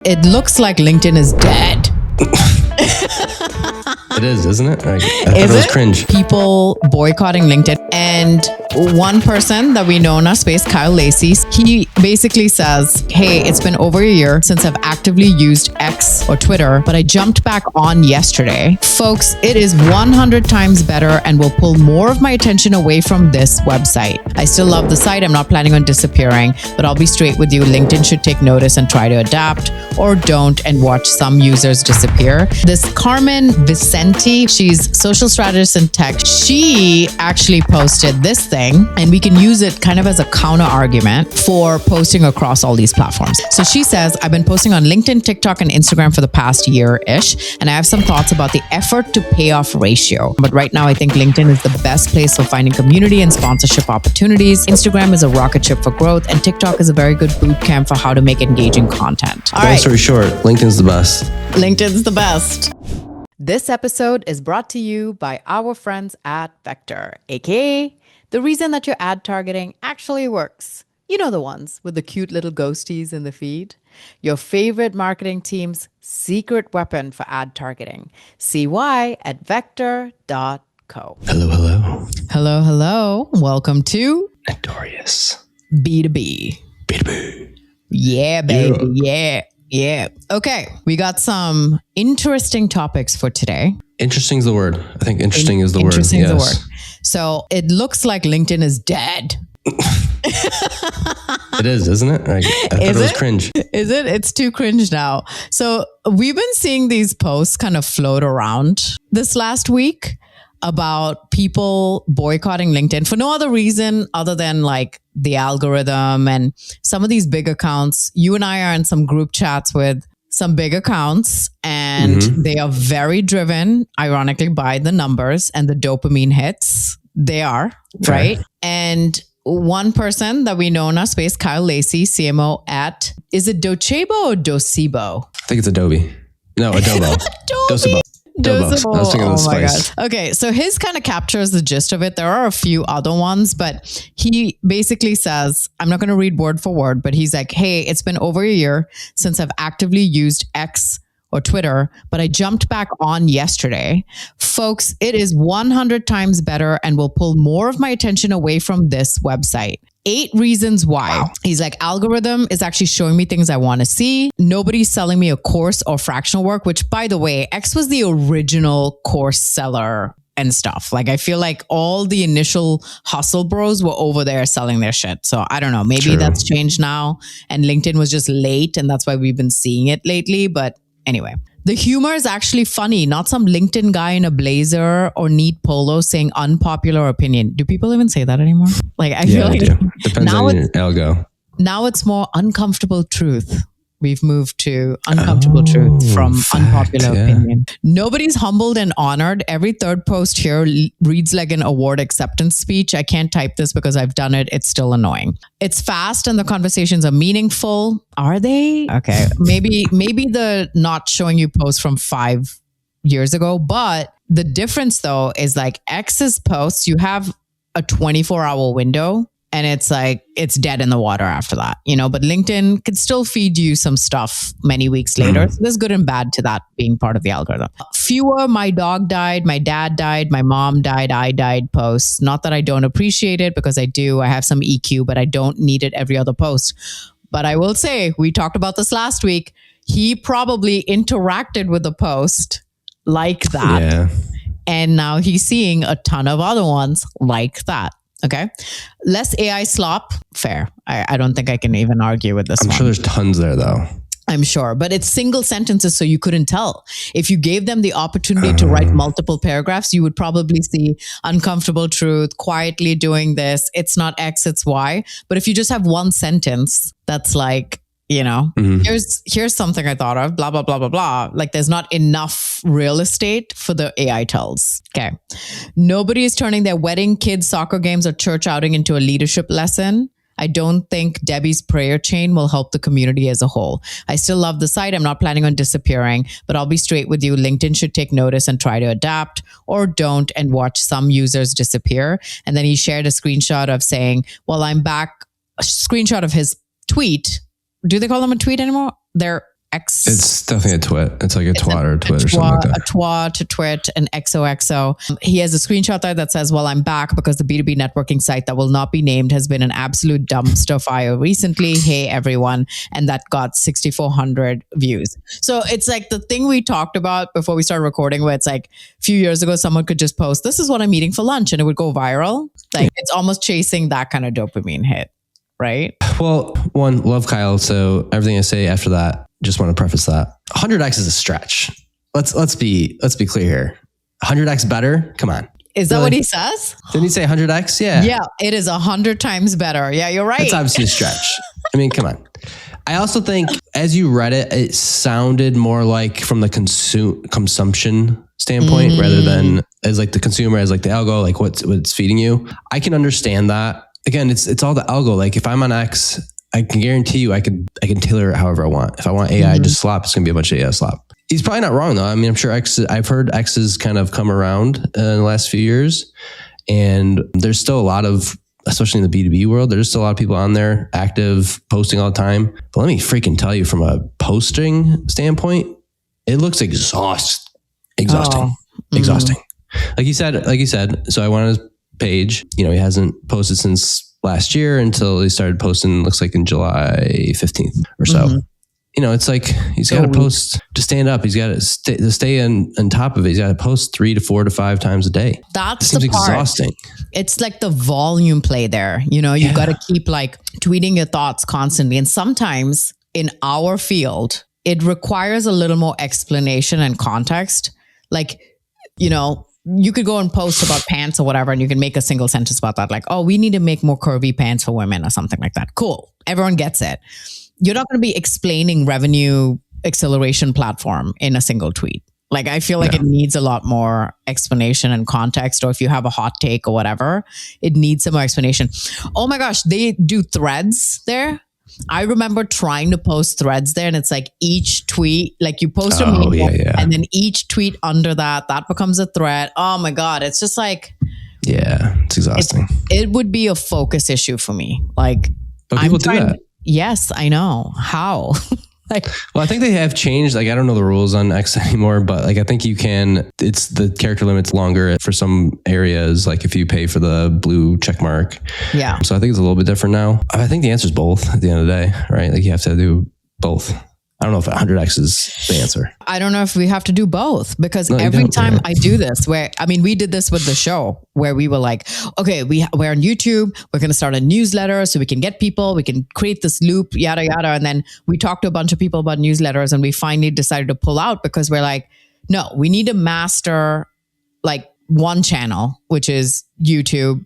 It looks like LinkedIn is dead. It is, isn't it? I thought it was cringe. People boycotting LinkedIn. And one person that we know in our space, Kyle Lacey, he basically says, hey, it's been over a year since I've actively used X or Twitter, but I jumped back on yesterday. Folks, it is 100 times better and will pull more of my attention away from this website. I still love the site. I'm not planning on disappearing, but I'll be straight with you. LinkedIn should take notice and try to adapt, or don't and watch some users disappear. This Carmen Vicente, she's social strategist in tech. She actually posted this thing, and we can use it kind of as a counter argument for posting across all these platforms. So she says, I've been posting on LinkedIn, TikTok, and Instagram for the past year-ish, and I have some thoughts about the effort to payoff ratio. But right now, I think LinkedIn is the best place for finding community and sponsorship opportunities. Instagram is a rocket ship for growth, and TikTok is a very good boot camp for how to make engaging content. Long story short, LinkedIn's the best. LinkedIn's the best. This episode is brought to you by our friends at Vector, aka the reason that your ad targeting actually works. You know, the ones with the cute little ghosties in the feed. Your favorite marketing team's secret weapon for ad targeting. See why at vector.co. Hello. Hello, hello. Welcome to Notorious B2B. B2B. Yeah, baby. Yeah. Okay. We got some interesting topics for today. Interesting is the word. I think interesting is the word. Interesting is the word. So it looks like LinkedIn is dead. It is, isn't it? I thought it was cringe. Is it? It's too cringe now. So we've been seeing these posts kind of float around this last week about people boycotting LinkedIn for no other reason other than like the algorithm and some of these big accounts. You and I are in some group chats with some big accounts, and they are very driven, ironically, by the numbers and the dopamine hits. They are, right? And one person that we know in our space, Kyle Lacey, CMO at, is it Docebo or Docebo? I think it's Adobe. No, Adobo. Docebo. I was thinking of the spice. Okay, so his kind of captures the gist of it. There are a few other ones, but he basically says, I'm not going to read word for word, but he's like, hey, it's been over a year since I've actively used X or Twitter, but I jumped back on yesterday. Folks, it is 100 times better and will pull more of my attention away from this website. 8 reasons why. Wow. He's like, algorithm is actually showing me things I want to see. Nobody's selling me a course or fractional work, which, by the way, X was the original course seller and stuff. Like, I feel like all the initial hustle bros were over there selling their shit. So I don't know, maybe that's changed now. And LinkedIn was just late, and that's why we've been seeing it lately. But anyway, the humor is actually funny, not some LinkedIn guy in a blazer or neat polo saying unpopular opinion. Do people even say that anymore? Like, I feel like depends on your algo. Now it's more uncomfortable truth. We've moved to uncomfortable truth from unpopular opinion. Nobody's humbled and honored. Every third post here reads like an award acceptance speech. I can't type this because I've done it. It's still annoying. It's fast and the conversations are meaningful. Are they? Okay. Maybe the not showing you posts from 5 years ago. But the difference though is like X's posts, you have a 24-hour window. And it's like, it's dead in the water after that, you know, but LinkedIn could still feed you some stuff many weeks later. So there's good and bad to that being part of the algorithm. Fewer, my dog died, my dad died, my mom died, I died posts. Not that I don't appreciate it, because I do. I have some EQ, but I don't need it every other post. But I will say, we talked about this last week. He probably interacted with the post like that. Yeah. And now he's seeing a ton of other ones like that. Okay. Less AI slop. Fair. I don't think I can even argue with this one. I'm sure there's tons there though. I'm sure, but it's single sentences, so you couldn't tell. If you gave them the opportunity to write multiple paragraphs, you would probably see uncomfortable truth, quietly doing this. It's not X, it's Y. But if you just have one sentence that's like, you know, here's something I thought of, blah, blah, blah, blah, blah. Like, there's not enough real estate for the AI tells. Okay. Nobody is turning their wedding, kids, soccer games, or church outing into a leadership lesson. I don't think Debbie's prayer chain will help the community as a whole. I still love the site. I'm not planning on disappearing, but I'll be straight with you. LinkedIn should take notice and try to adapt, or don't and watch some users disappear. And then he shared a screenshot of saying, well, I'm back, a screenshot of his tweet. Do they call them a tweet anymore? Their X. It's definitely a twit. It's like a twat or a twit or something like that. A twat, a twit, an XOXO. He has a screenshot there that says, well, I'm back because the B2B networking site that will not be named has been an absolute dumpster fire recently. Hey, everyone. And that got 6,400 views. So it's like the thing we talked about before we started recording, where it's like a few years ago, someone could just post, this is what I'm eating for lunch, and it would go viral. Like it's almost chasing that kind of dopamine hit, right? Well, one, love Kyle. So everything I say after that, just want to preface that 100x is a stretch. Let's be clear here. 100x better? Come on. Is that what he says? Didn't he say 100x? Yeah. Yeah, it is 100 times better. Yeah, you're right. It's obviously a stretch. I mean, come on. I also think as you read it, it sounded more like from the consumption standpoint rather than as like the consumer, as like the algo, like what's feeding you. I can understand that. Again, it's all the algo. Like if I'm on X, I can guarantee you I can tailor it however I want. If I want AI to slop, it's going to be a bunch of AI slop. He's probably not wrong though. I mean, I'm sure I've heard X has kind of come around in the last few years, and there's still a lot of, especially in the B2B world, there's still a lot of people on there active, posting all the time. But let me freaking tell you, from a posting standpoint, it looks exhausting. Exhausting. Like you said, so I went on his page, he hasn't posted since last year until he started posting, looks like in July 15th or so. It's like he's got to post to stand up. He's got to stay on top of it. He's got to post 3 to 4 to 5 times a day. That's the part. Exhausting. It's like the volume play there. You got to keep like tweeting your thoughts constantly. And sometimes in our field, it requires a little more explanation and context. Like, you could go and post about pants or whatever, and you can make a single sentence about that. Like, oh, we need to make more curvy pants for women or something like that. Cool. Everyone gets it. You're not going to be explaining revenue acceleration platform in a single tweet. Like, I feel like it needs a lot more explanation and context, or if you have a hot take or whatever, it needs some more explanation. Oh my gosh, they do threads there. I remember trying to post threads there, and it's like each tweet, like you post a meme, and then each tweet under that becomes a thread. Oh my God. It's just like, it's exhausting. It would be a focus issue for me. Like, but people do that. Yes, I know. How? Well, I think they have changed. Like, I don't know the rules on X anymore, but like, I think it's the character limit's longer for some areas. Like if you pay for the blue check mark. Yeah. So I think it's a little bit different now. I think the answer is both at the end of the day, right? Like you have to do both. I don't know if 100x is the answer. I don't know if we have to do both, because every time I do this, we did this with the show where we were like, okay, we're on YouTube. We're going to start a newsletter so we can get people, we can create this loop, yada, yada. And then we talked to a bunch of people about newsletters, and we finally decided to pull out because we're like, no, we need to master like one channel, which is YouTube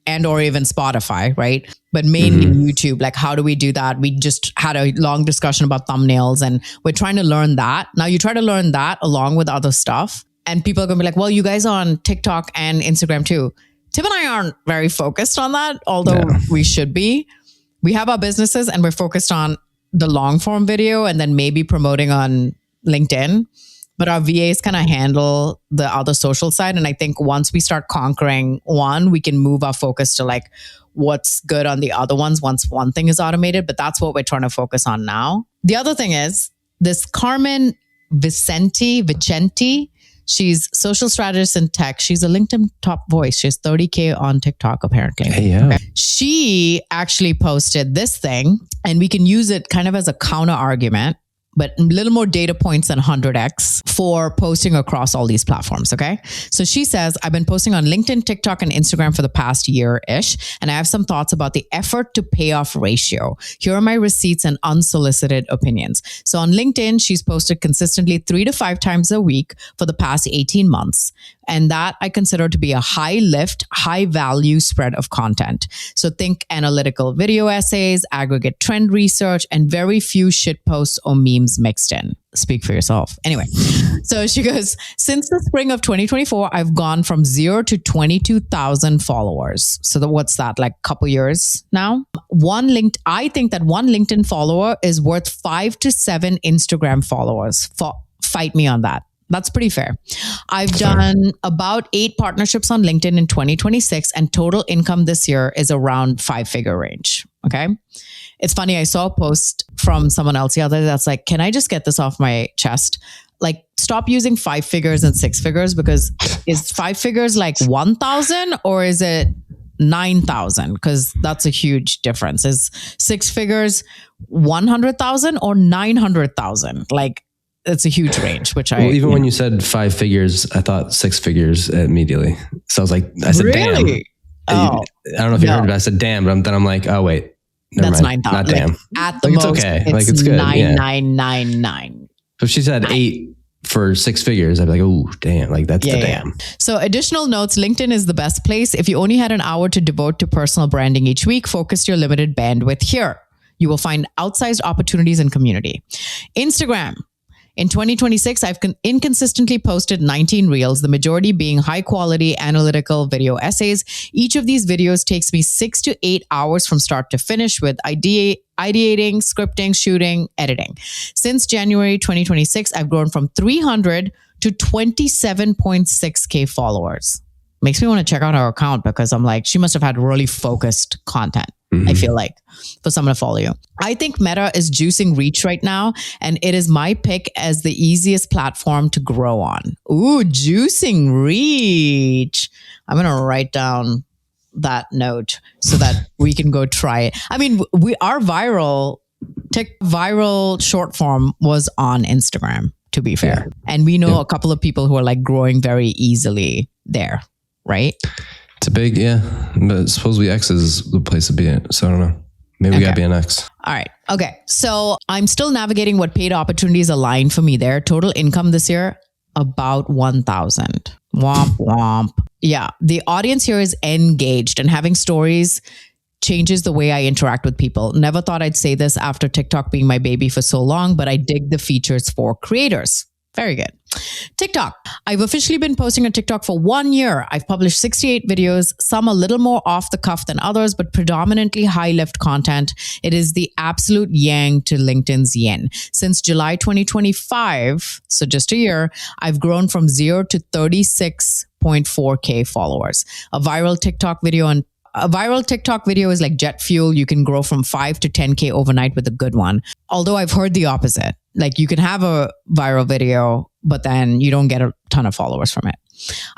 and or even Spotify, right? But mainly YouTube. Like, how do we do that? We just had a long discussion about thumbnails, and we're trying to learn that. Now you try to learn that along with other stuff, and people are going to be like, well, you guys are on TikTok and Instagram too. Tim and I aren't very focused on that, although we should be. We have our businesses and we're focused on the long form video and then maybe promoting on LinkedIn. But our VAs kind of handle the other social side. And I think once we start conquering one, we can move our focus to like what's good on the other ones once one thing is automated. But that's what we're trying to focus on now. The other thing is this Carmen Vicente. She's social strategist in tech. She's a LinkedIn top voice. She has 30K on TikTok, apparently. Hey, yeah. Okay. She actually posted this thing, and we can use it kind of as a counter argument, but a little more data points than 100x for posting across all these platforms, okay? So she says, I've been posting on LinkedIn, TikTok, and Instagram for the past year-ish, and I have some thoughts about the effort to payoff ratio. Here are my receipts and unsolicited opinions. So on LinkedIn, she's posted consistently 3 to 5 times a week for the past 18 months. And that I consider to be a high lift, high value spread of content. So think analytical video essays, aggregate trend research, and very few shit posts or memes mixed in. Speak for yourself. Anyway, so she goes, since the spring of 2024, I've gone from 0 to 22,000 followers. So what's that, like a couple years now? I think that one LinkedIn follower is worth 5 to 7 Instagram followers. Fight me on that. That's pretty fair. I've done about 8 partnerships on LinkedIn in 2026, and total income this year is around 5-figure range. Okay. It's funny. I saw a post from someone else the other day that's like, can I just get this off my chest? Like, stop using 5 figures and 6 figures, because is 5 figures like 1,000 or is it 9,000? Because that's a huge difference. Is 6 figures 100,000 or 900,000? Like, it's a huge range, which even when you said 5 figures, I thought 6 figures immediately. So I said, really? Damn. Oh, I don't know if you heard it, but I said, damn, but then I'm like, oh, wait. That's 9,000. Not damn. Like, at the like, most, it's okay. It's like, it's good. 9,999. So if she said 8 for 6 figures, I'd be like, oh, damn. Like, that's the damn. So additional notes, LinkedIn is the best place. If you only had an hour to devote to personal branding each week, focus your limited bandwidth here. You will find outsized opportunities in community. Instagram. In 2026, I've inconsistently posted 19 reels, the majority being high quality analytical video essays. Each of these videos takes me 6 to 8 hours from start to finish, with ideating, scripting, shooting, editing. Since January 2026, I've grown from 300 to 27.6K followers. Makes me want to check out her account, because I'm like, she must have had really focused content. I feel like, for someone to follow you. I think Meta is juicing reach right now, and it is my pick as the easiest platform to grow on. Ooh, juicing reach. I'm going to write down that note so that we can go try it. I mean, our viral short form was on Instagram, to be fair. And we know a couple of people who are like growing very easily there, right? It's a big, but supposedly X is the place to be at. So I don't know. Maybe we got to be an X. All right. Okay. So I'm still navigating what paid opportunities align for me there. Total income this year, about 1,000. Womp, womp. Yeah. The audience here is engaged, and having stories changes the way I interact with people. Never thought I'd say this after TikTok being my baby for so long, but I dig the features for creators. Very good. TikTok. I've officially been posting on TikTok for 1 year. I've published 68 videos, some a little more off the cuff than others, but predominantly high lift content. It is the absolute yang to LinkedIn's yin. Since July 2025, so just a year, I've grown from 0 to 36.4K followers. A viral TikTok video is like jet fuel. You can grow from 5 to 10K overnight with a good one. Although I've heard the opposite. Like, you can have a viral video, but then you don't get a ton of followers from it.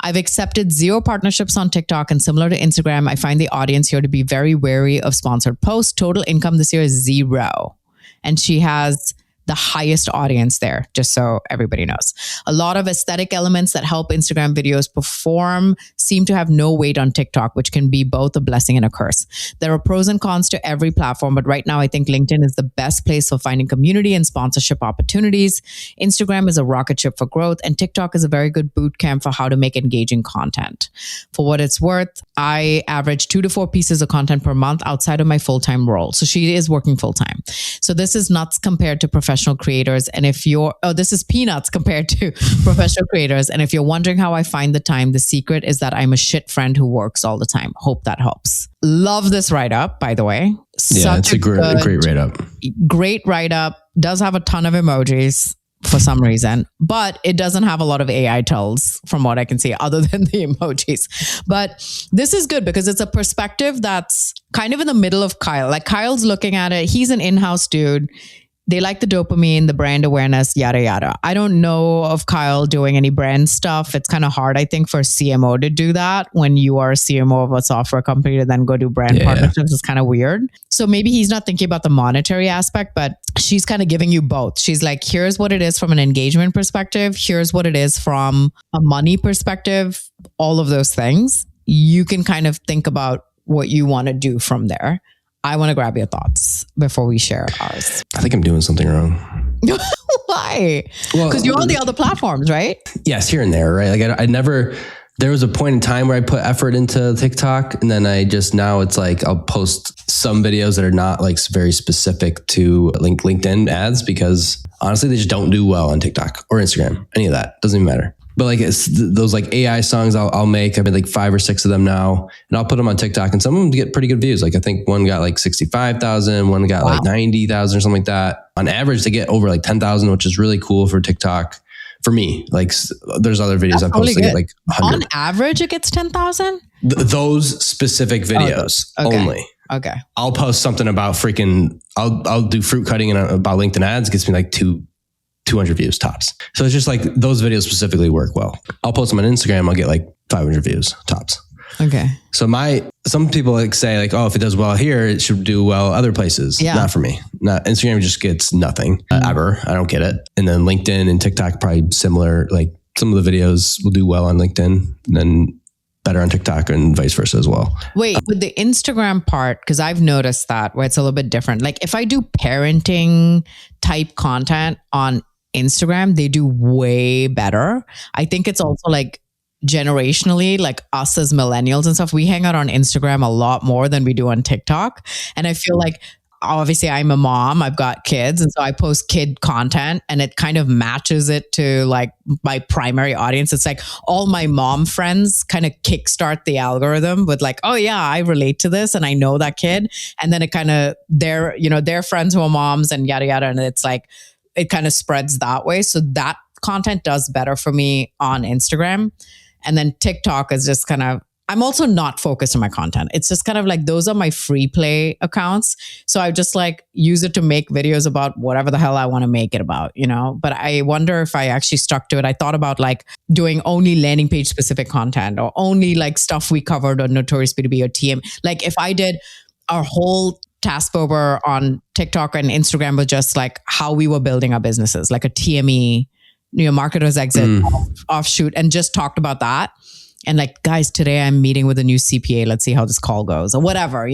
I've accepted 0 partnerships on TikTok, and similar to Instagram, I find the audience here to be very wary of sponsored posts. Total income this year is 0. And she has the highest audience there, just so everybody knows. A lot of aesthetic elements that help Instagram videos perform seem to have no weight on TikTok, which can be both a blessing and a curse. There are pros and cons to every platform, but right now I think LinkedIn is the best place for finding community and sponsorship opportunities. Instagram is a rocket ship for growth, and TikTok is a very good boot camp for how to make engaging content. For what it's worth, I average 2 to 4 pieces of content per month outside of my full-time role. So she is working full-time. So this is nuts compared to professional creators. And if this is peanuts compared to professional creators. And if you're wondering how I find the time, the secret is that I'm a shit friend who works all the time. Hope that helps. Love this write-up, by the way. It's a great write-up. Great write-up. Does have a ton of emojis for some reason, but it doesn't have a lot of AI tells from what I can see other than the emojis. But this is good because it's a perspective that's kind of in the middle of Kyle. Like, Kyle's looking at it. He's an in-house dude. They like the dopamine, the brand awareness, yada, yada. I don't know of Kyle doing any brand stuff. It's kind of hard, I think, for a CMO to do that when you are a CMO of a software company to then go do brand partnerships. It's kind of weird. So maybe he's not thinking about the monetary aspect, but she's kind of giving you both. She's like, here's what it is from an engagement perspective. Here's what it is from a money perspective. All of those things. You can kind of think about what you want to do from there. I want to grab your thoughts before we share ours. I think I'm doing something wrong. Why? Well, because you're on the other platforms, right? Yes, here and there, right? Like I never, there was a point in time where I put effort into TikTok, and then now it's like I'll post some videos that are not like very specific to LinkedIn ads, because honestly, they just don't do well on TikTok or Instagram. Any of that doesn't even matter. But like it's those like AI songs I'll make. I've made like 5 or 6 of them now, and I'll put them on TikTok, and some of them get pretty good views. Like I think one got like 65,000, one got like 90,000 or something like that. On average, they get over like 10,000, which is really cool for TikTok. For me, like there's other videos I post that get like 100. On average, it gets 10,000? Those specific videos only. Okay. I'll post something about I'll do fruit cutting and about LinkedIn ads. Gets me like 200 views tops. So it's just like those videos specifically work well. I'll post them on Instagram. I'll get like 500 views tops. Okay. So some people like say like, oh, if it does well here, it should do well other places. Yeah. Not for me. Instagram just gets nothing ever. I don't get it. And then LinkedIn and TikTok probably similar. Like some of the videos will do well on LinkedIn and then better on TikTok and vice versa as well. Wait, with the Instagram part, because I've noticed that where it's a little bit different. Like if I do parenting type content on Instagram, they do way better. I think it's also like generationally, like us as millennials and stuff, we hang out on Instagram a lot more than we do on TikTok. And I feel like obviously I'm a mom, I've got kids. And so I post kid content and it kind of matches it to like my primary audience. It's like all my mom friends kind of kickstart the algorithm with like, oh yeah, I relate to this and I know that kid. And then it kind of, their friends who are moms and yada, yada. And it's like, it kind of spreads that way. So that content does better for me on Instagram. And then TikTok is just kind of, I'm also not focused on my content. It's just kind of like, those are my free play accounts. So I just like use it to make videos about whatever the hell I want to make it about, but I wonder if I actually stuck to it. I thought about like doing only landing page specific content or only like stuff we covered on Notorious B2B or TM. Like if I did our whole task over on TikTok and Instagram was just like how we were building our businesses, like a TME, marketers exit offshoot, and just talked about that. And like, guys, today I'm meeting with a new CPA. Let's see how this call goes or whatever,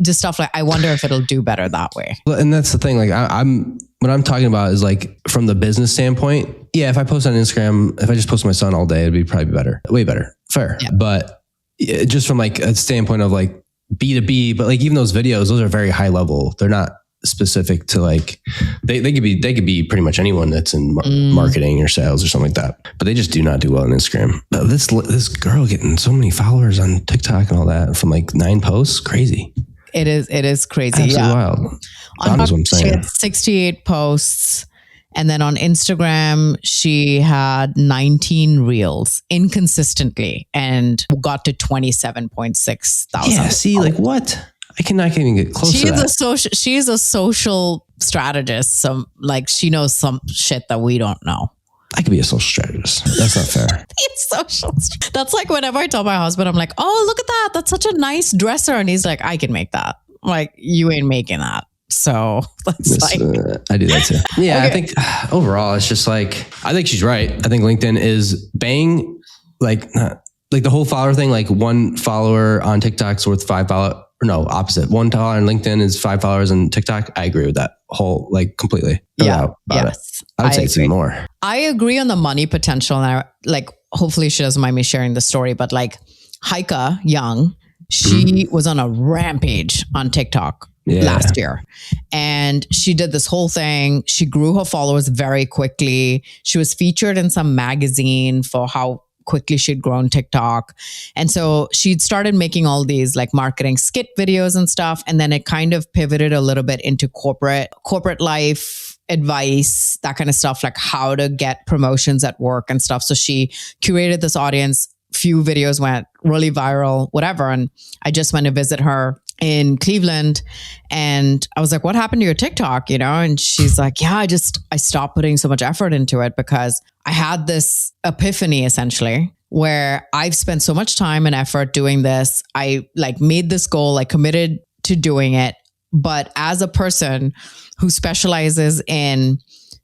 just stuff like, I wonder if it'll do better that way. Well, and that's the thing. Like what I'm talking about is like from the business standpoint. Yeah. If I post on Instagram, if I just post my son all day, it'd be probably better, way better, fair. Yeah. But just from like a standpoint of like B2B, but like even those videos, those are very high level. They're not specific to like, they could be pretty much anyone that's in marketing or sales or something like that, but they just do not do well on Instagram. But this girl getting so many followers on TikTok and all that from like 9 posts, crazy. It is crazy. Absolutely wild. On what I'm saying. She had 68 posts. And then on Instagram, she had 19 reels inconsistently and got to 27.6 thousand. Yeah, see, like what? I cannot even get close to that. She is a social strategist. Like she knows some shit that we don't know. I could be a social strategist. That's not fair. That's like whenever I tell my husband, I'm like, oh, look at that. That's such a nice dresser. And he's like, I can make that. I'm like, you ain't making that. So I do that too. Yeah, okay. I think overall, it's just like, I think she's right. I think LinkedIn is bang, like the whole follower thing, like 1 follower on TikTok's worth 5 followers. Or no, opposite. 1 follower on LinkedIn is 5 followers on TikTok. I agree with that whole, like completely. Yes. I would say it's even more. I agree on the money potential. And hopefully she doesn't mind me sharing the story, but like Heike Young, she was on a rampage on TikTok last year. And she did this whole thing. She grew her followers very quickly. She was featured in some magazine for how quickly she'd grown TikTok. And so she'd started making all these like marketing skit videos and stuff. And then it kind of pivoted a little bit into corporate life advice, that kind of stuff, like how to get promotions at work and stuff. So she curated this audience. Few videos went really viral, whatever. And I just went to visit her in Cleveland and I was like, what happened to your TikTok? And she's like, yeah, I stopped putting so much effort into it because I had this epiphany essentially where I've spent so much time and effort doing this. I like made this goal, I committed to doing it. But as a person who specializes in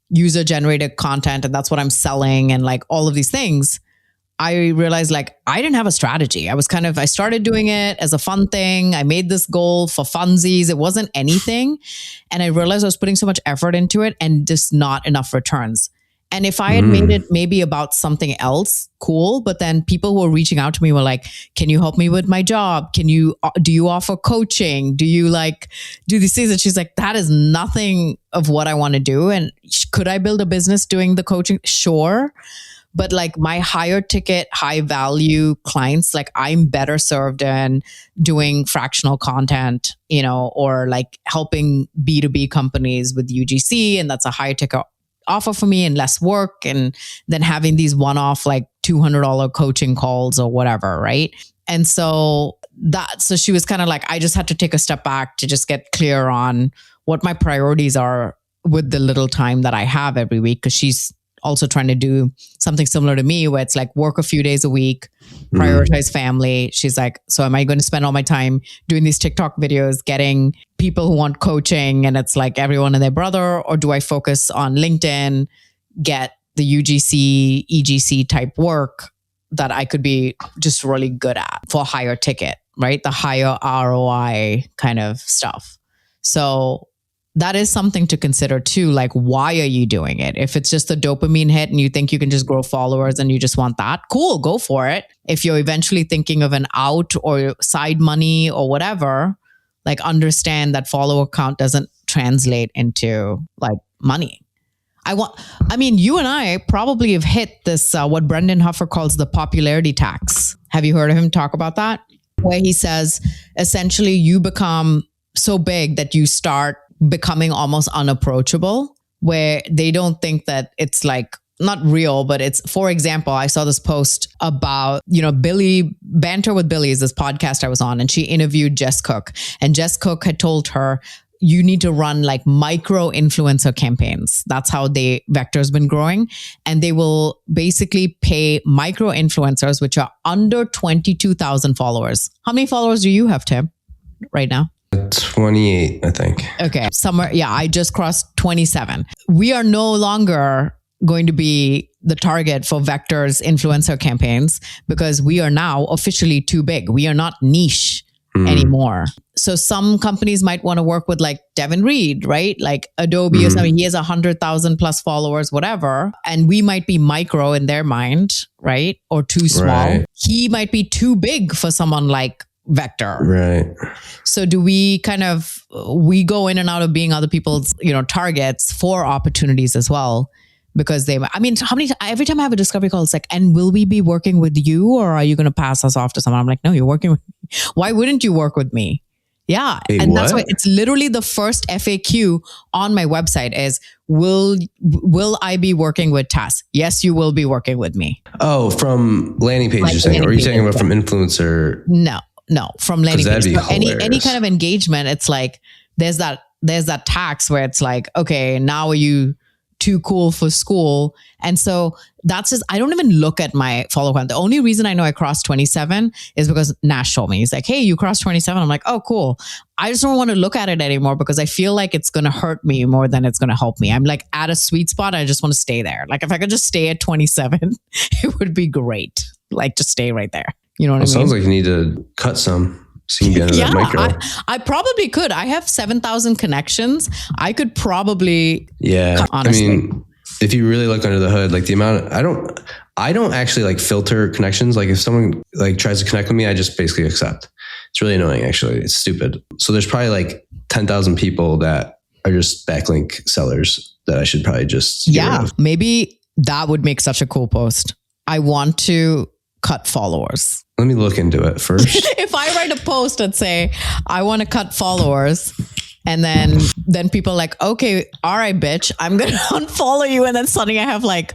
user generated content, and that's what I'm selling and like all of these things, I realized like I didn't have a strategy. I started doing it as a fun thing. I made this goal for funsies. It wasn't anything. And I realized I was putting so much effort into it and just not enough returns. And if I had made it maybe about something else, cool. But then people who were reaching out to me were like, can you help me with my job? Do you offer coaching? Do you like do these things? And she's like, that is nothing of what I want to do. And could I build a business doing the coaching? Sure. But like my higher ticket, high value clients, like I'm better served in doing fractional content, or like helping B2B companies with UGC. And that's a higher ticket offer for me and less work. And then having these one-off like $200 coaching calls or whatever. Right. And so so she was kind of like, I just had to take a step back to just get clear on what my priorities are with the little time that I have every week. Cause she's also trying to do something similar to me where it's like work a few days a week, prioritize family. She's like, so am I going to spend all my time doing these TikTok videos, getting people who want coaching and it's like everyone and their brother, or do I focus on LinkedIn, get the UGC, EGC type work that I could be just really good at for higher ticket, right? The higher ROI kind of stuff. So that is something to consider too. Like, why are you doing it? If it's just a dopamine hit and you think you can just grow followers and you just want that, cool, go for it. If you're eventually thinking of an out or side money or whatever, like understand that follower count doesn't translate into like money. You and I probably have hit this, what Brendan Huffer calls the popularity tax. Have you heard of him talk about that? Where he says, essentially you become so big that you start becoming almost unapproachable, where they don't think that it's like, not real, but it's, for example, I saw this post about, Billy, Banter with Billy is this podcast I was on, and she interviewed Jess Cook. And Jess Cook had told her, you need to run like micro influencer campaigns. That's how Vector's been growing. And they will basically pay micro influencers, which are under 22,000 followers. How many followers do you have, Tim, right now? 28, I think. Okay. Somewhere. Yeah. I just crossed 27. We are no longer going to be the target for Vector's influencer campaigns because we are now officially too big. We are not niche anymore. So some companies might want to work with like Devin Reed, right? Like Adobe or something. He has 100,000 plus followers, whatever. And we might be micro in their mind, right? Or too small. Right. He might be too big for someone like Vector. Right. So do we we go in and out of being other people's, targets for opportunities as well? Because every time I have a discovery call, it's like, and will we be working with you or are you going to pass us off to someone? I'm like, no, you're working with me. Why wouldn't you work with me? Yeah. Wait, and what? That's why it's literally the first FAQ on my website is, will I be working with Tess? Yes, you will be working with me. Oh, from landing page, you're saying, or are you saying about from influencer? No, from landing page. So any kind of engagement, it's like, there's that tax where it's like, okay, now are you too cool for school? And so that's just, I don't even look at my follow count. The only reason I know I crossed 27 is because Nash told me. He's like, hey, you crossed 27. I'm like, oh, cool. I just don't want to look at it anymore because I feel like it's going to hurt me more than it's going to help me. I'm like at a sweet spot. I just want to stay there. Like if I could just stay at 27, it would be great. Like just stay right there. You know what I mean? Sounds like you need to cut some. So you can get into that micro. I probably could. I have 7,000 connections. I could probably. Yeah. Honestly. I mean, if you really look under the hood, like the amount, I don't actually like filter connections. Like if someone like tries to connect with me, I just basically accept. It's really annoying. Actually, it's stupid. So there's probably like 10,000 people that are just backlink sellers that I should probably just. Yeah. Maybe that would make such a cool post. I want to cut followers. Let me look into it first. If I write a post and say, I want to cut followers, and then people are like, okay, all right, bitch, I'm going to unfollow you. And then suddenly I have like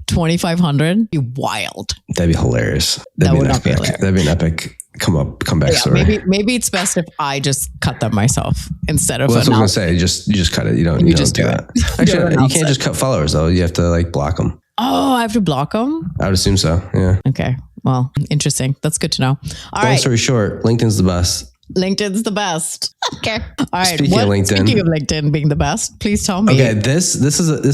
2,500. Be wild. That'd be hilarious. That would not be hilarious. That'd be an epic comeback story. Maybe it's best if I just cut them myself instead of. Well, that's what I was going to say. You just cut it. You don't do that. Actually, you can't just cut followers though. You have to like block them. Oh, I have to block them? I would assume so. Yeah. Okay. Well, interesting. That's good to know. Long story short, LinkedIn's the best. LinkedIn's the best. Okay. All right. Speaking of LinkedIn being the best, please tell me. Okay. This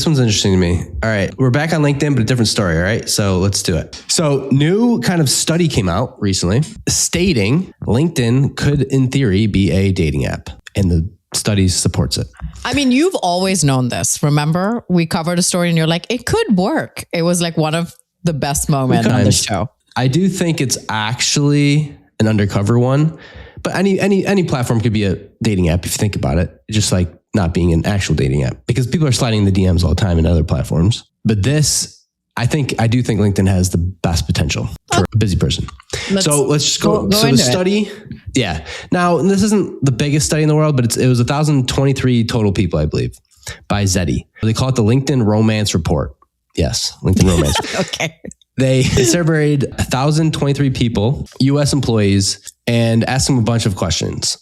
one's interesting to me. All right. We're back on LinkedIn, but a different story. All right. So let's do it. So new kind of study came out recently stating LinkedIn could in theory be a dating app, and the study supports it. I mean, you've always known this. Remember, we covered a story and you're like, it could work. It was like one of the best moments on the show. I do think it's actually an undercover one, but any platform could be a dating app if you think about it. Just like not being an actual dating app, because people are sliding the DMs all the time in other platforms. But this, I do think LinkedIn has the best potential for a busy person. Let's just go so the study. Yeah. Now, this isn't the biggest study in the world, but it was 1,023 total people, I believe, by Zeddy. They call it the LinkedIn Romance Report. Yes, LinkedIn Romance. Okay. They surveyed 1,023 people, U.S. employees, and asked them a bunch of questions.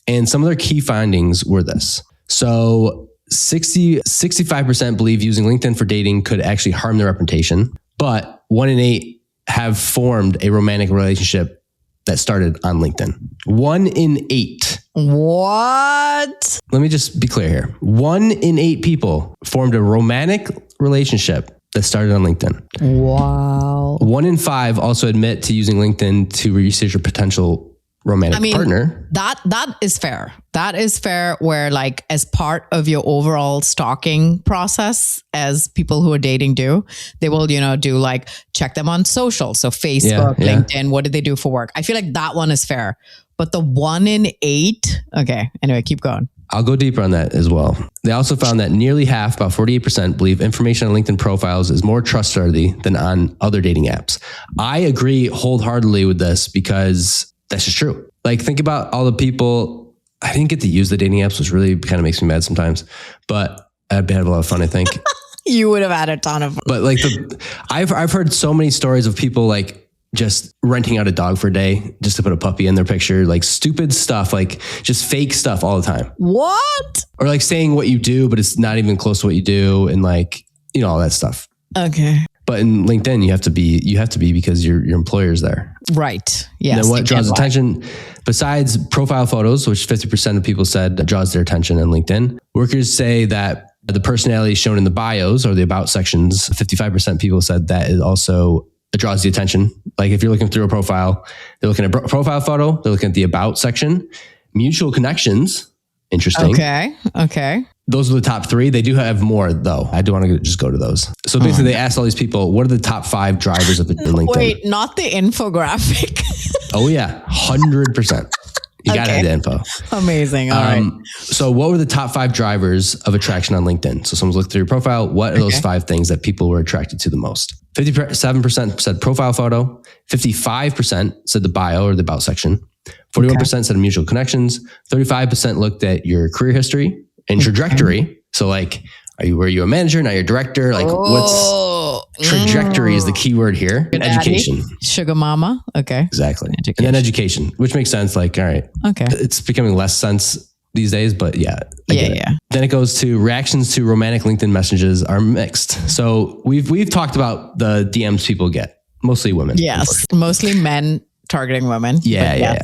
And some of their key findings were this. So 65% believe using LinkedIn for dating could actually harm their reputation, but 1 in 8 have formed a romantic relationship that started on LinkedIn. 1 in 8. What? Let me just be clear here. 1 in 8 people formed a romantic relationship that started on LinkedIn. Wow. 1 in 5 also admit to using LinkedIn to research a potential romantic partner. That is fair. That is fair where like as part of your overall stalking process, as people who are dating do, they will, do like check them on social. So Facebook, LinkedIn, what did they do for work? I feel like that one is fair. But the 1 in 8, okay. Anyway, keep going. I'll go deeper on that as well. They also found that nearly half, about 48%, believe information on LinkedIn profiles is more trustworthy than on other dating apps. I agree wholeheartedly with this because that's just true. Like, think about all the people. I didn't get to use the dating apps, which really kind of makes me mad sometimes, but I'd have a lot of fun, I think. You would have had a ton of fun. But like I've heard so many stories of people like just renting out a dog for a day just to put a puppy in their picture, like stupid stuff, like just fake stuff all the time. What? Or like saying what you do, but it's not even close to what you do. And like, all that stuff. Okay. But in LinkedIn, you have to be because your employer's there. Right. Yes. And then what draws attention, besides profile photos, which 50% of people said draws their attention on LinkedIn, workers say that the personality shown in the bios or the about sections, 55% people said that it also draws the attention. Like if you're looking through a profile, they're looking at a profile photo, they're looking at the about section, mutual connections. Interesting. Okay. Those are the top 3. They do have more though. I do want to just go to those. So basically they asked all these people, what are the top 5 drivers of LinkedIn? Wait, not the infographic. Oh yeah, 100%. You got to have the info. Amazing. All right. So what were the top 5 drivers of attraction on LinkedIn? So someone's looked through your profile. What are those 5 things that people were attracted to the most? 57% said profile photo. 55% said the bio or the about section. 41% said mutual connections. 35% looked at your career history and trajectory. So like, were you a manager? Now you're a director? Like what's trajectory is the key word here. And education. Sugar mama. Okay. Exactly. And then education, which makes sense. Like, all right. Okay. It's becoming less sense these days, but yeah. Yeah. Then it goes to reactions to romantic LinkedIn messages are mixed. So we've talked about the DMs people get, mostly women. Yes. Mostly men targeting women. Yeah.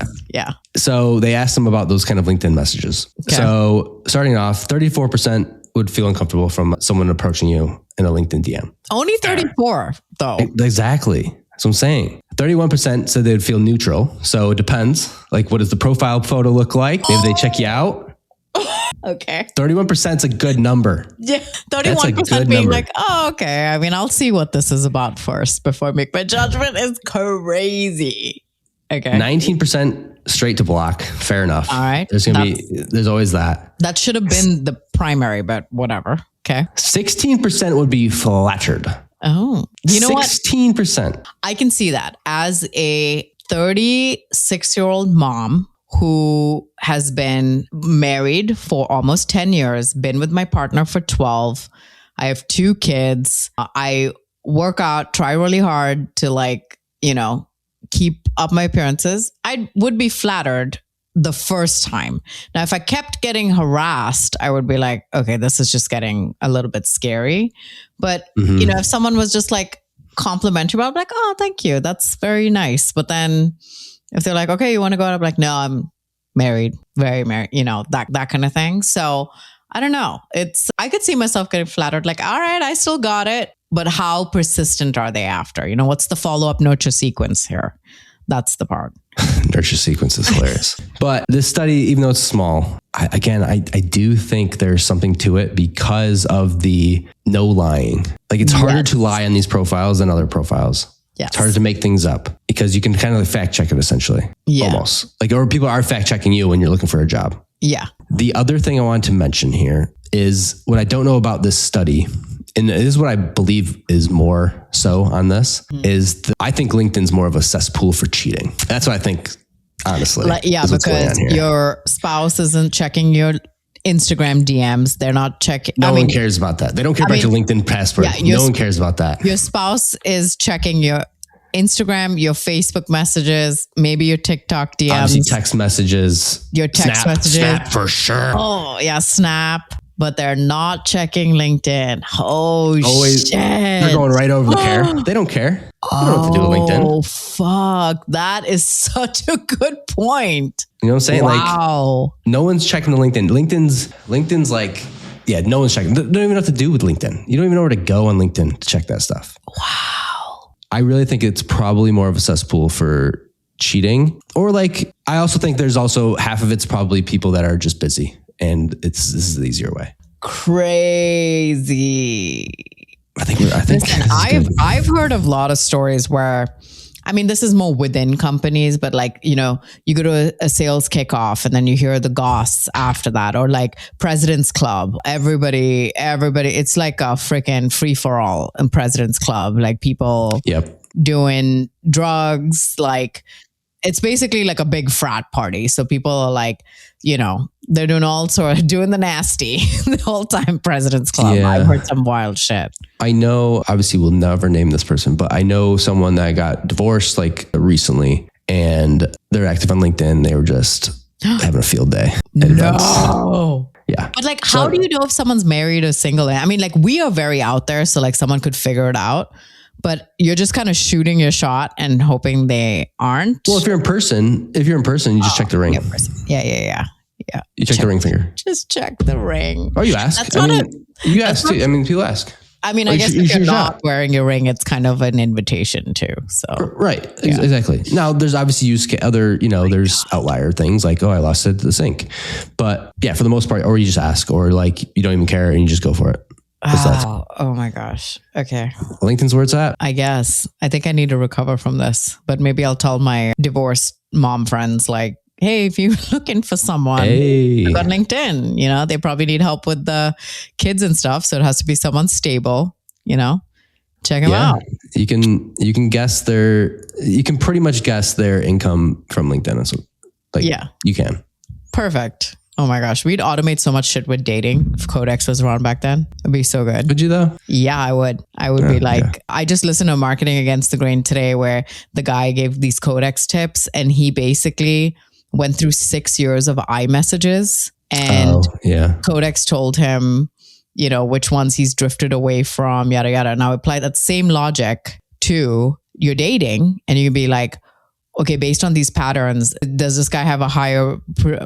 So they asked them about those kind of LinkedIn messages. Okay. So starting off, 34% would feel uncomfortable from someone approaching you in a LinkedIn DM. Only 34 though. Exactly. That's what I'm saying. 31% said they'd feel neutral. So it depends. Like, what does the profile photo look like? Maybe they check you out. Okay. 31% is a good number. Yeah. 31% being like, oh, okay. I mean, I'll see what this is about first before I make my judgment is crazy. Okay. 19% straight to block. Fair enough. All right. There's always that. That should have been the primary, but whatever. Okay. 16% would be flattered. Oh, you know 16%. What? I can see that as a 36-year-old mom who has been married for almost 10 years, been with my partner for 12. I have 2 kids. I work out, try really hard to keep up my appearances. I would be flattered the first time. Now, if I kept getting harassed, I would be like, okay, this is just getting a little bit scary. But, if someone was just like complimentary, I'd be like, oh, thank you. That's very nice. But then if they're like, okay, you want to go out? I'm like, no, I'm married, very married, that kind of thing. So I don't know. I could see myself getting flattered. Like, all right, I still got it. But how persistent are they after? What's the follow-up nurture sequence here? That's the part. Nurture sequence is hilarious. But this study, even though it's small, I do think there's something to it because of the no lying. Like it's harder to lie on these profiles than other profiles. Yes. It's harder to make things up because you can kind of fact check it essentially. Yeah. Almost. Or people are fact checking you when you're looking for a job. Yeah. The other thing I want to mention here is what I don't know about this study. And this is what I believe is more so on this, is I think LinkedIn's more of a cesspool for cheating. That's what I think, honestly. Because your spouse isn't checking your Instagram DMs. They're not checking. No one cares about that. They don't care about your LinkedIn password. No one cares about that. Your spouse is checking your Instagram, your Facebook messages, maybe your TikTok DMs. Obviously text messages. Your text messages. Snap for sure. Oh, yeah, Snap. But they're not checking LinkedIn. Oh, Always, shit. They're going right over the care. They don't care. They don't know what to do with LinkedIn. Oh, fuck. That is such a good point. You know what I'm saying? Wow. Like, no one's checking the LinkedIn. LinkedIn's like, yeah, no one's checking. They don't even know what to do with LinkedIn. You don't even know where to go on LinkedIn to check that stuff. Wow. I really think it's probably more of a cesspool for cheating. Or like, I also think there's also half of it's probably people that are just busy. And this is the easier way. Crazy. I think Listen, I've heard of a lot of stories where, I mean, this is more within companies, but like, you know, you go to a sales kickoff and then you hear the goss after that, or like President's Club. Everybody, it's like a freaking free for all in President's Club. Like people doing drugs, like it's basically like a big frat party. So people are like, you know, they're doing all sort of doing the nasty the whole time. President's Club. Yeah. I've heard some wild shit. I know, obviously we'll never name this person, but I know someone that got divorced like recently and they're active on LinkedIn. They were just having a field day. No. Yeah. But like, how do you know if someone's married or single? I mean, like we are very out there. So like someone could figure it out. But you're just kind of shooting your shot and hoping they aren't. Well, if you're in person, you just check the ring. Yeah. You check the ring finger. Just check the ring. Or you ask. You ask too. I mean, people ask. I mean, I guess if you're not wearing a ring, it's kind of an invitation too. So right, exactly. Now, there's obviously there's outlier things like, oh, I lost it at the sink. But yeah, for the most part, or you just ask, or like you don't even care and you just go for it. Oh my gosh. Okay. LinkedIn's where it's at. I guess. I think I need to recover from this, but maybe I'll tell my divorced mom friends like, hey, if you're looking for someone, I've got LinkedIn, you know, they probably need help with the kids and stuff. So it has to be someone stable, you know, check them out. You can pretty much guess their income from LinkedIn. So you can. Perfect. Oh my gosh, we'd automate so much shit with dating if Codex was around back then. It'd be so good. Would you though? Yeah, I would. I would be like, I just listened to Marketing Against the Grain today where the guy gave these Codex tips and he basically went through 6 years of iMessages and Codex told him, you know, which ones he's drifted away from, yada, yada. Now apply that same logic to your dating and you'd be like, okay, based on these patterns, does this guy have a higher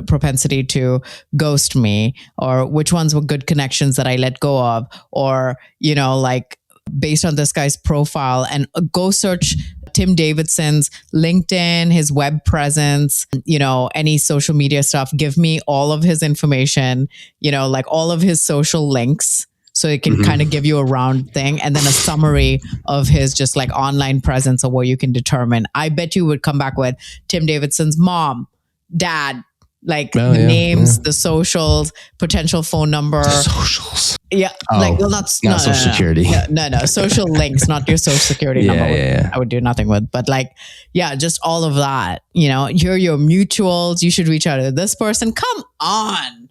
propensity to ghost me? Or which ones were good connections that I let go of? Or, you know, like based on this guy's profile, and go search Tim Davidson's LinkedIn, his web presence, you know, any social media stuff. Give me all of his information, you know, like all of his social links. So it can kind of give you a round thing and then a summary of his just like online presence or where you can determine. I bet you would come back with Tim Davidson's mom, dad, like the names, the socials, potential phone number. Socials. Yeah. Not social security. No. Social links, not your social security number. I would do nothing with. But like, just all of that. You know, here are your mutuals. You should reach out to this person. Come on.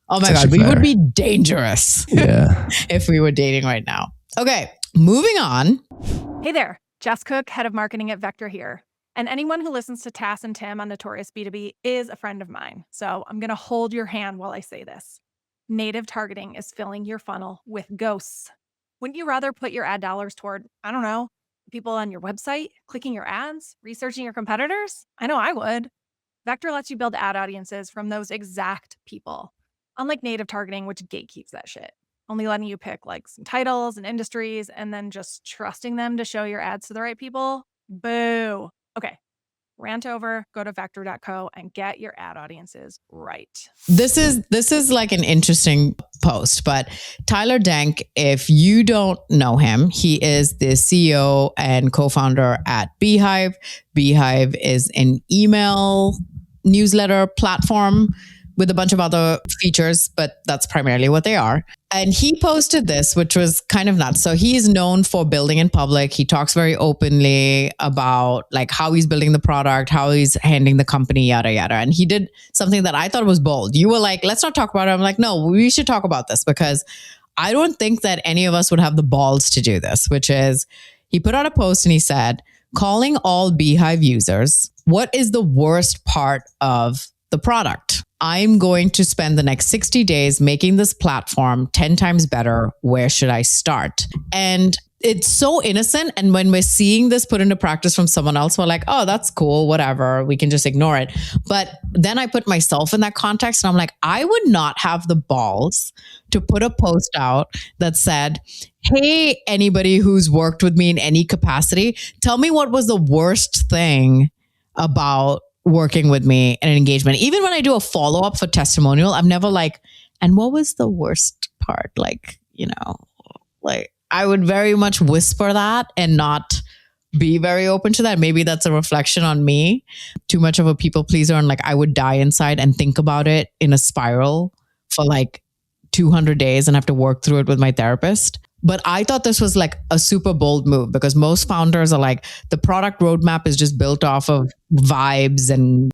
Oh my God, we would be dangerous if we were dating right now. Okay, moving on. Hey there, Jess Cook, head of marketing at Vector here. And anyone who listens to Tass and Tim on Notorious B2B is a friend of mine. So I'm going to hold your hand while I say this. Native targeting is filling your funnel with ghosts. Wouldn't you rather put your ad dollars toward, I don't know, people on your website, clicking your ads, researching your competitors? I know I would. Vector lets you build ad audiences from those exact people. Unlike native targeting, which gatekeeps that shit, only letting you pick like some titles and industries and then just trusting them to show your ads to the right people. Boo. Okay. Rant over, go to vector.co and get your ad audiences right. This is like an interesting post, but Tyler Denk, if you don't know him, he is the CEO and co-founder at Beehiiv. Beehiiv is an email newsletter platform with a bunch of other features, but that's primarily what they are. And he posted this, which was kind of nuts. So he's known for building in public. He talks very openly about like how he's building the product, how he's handling the company, yada, yada. And he did something that I thought was bold. You were like, let's not talk about it. I'm like, no, we should talk about this because I don't think that any of us would have the balls to do this, which is he put out a post and he said, calling all Beehiiv users, what is the worst part of the product? I'm going to spend the next 60 days making this platform 10 times better. Where should I start? And it's so innocent. And when we're seeing this put into practice from someone else, we're like, oh, that's cool, whatever. We can just ignore it. But then I put myself in that context and I'm like, I would not have the balls to put a post out that said, hey, anybody who's worked with me in any capacity, tell me what was the worst thing about working with me in an engagement. Even when I do a follow-up for testimonial, I'm never like, and what was the worst part? Like, I would very much whisper that and not be very open to that. Maybe that's a reflection on me. Too much of a people pleaser, and like I would die inside and think about it in a spiral for like 200 days and have to work through it with my therapist. But I thought this was like a super bold move because most founders are like, the product roadmap is just built off of vibes and,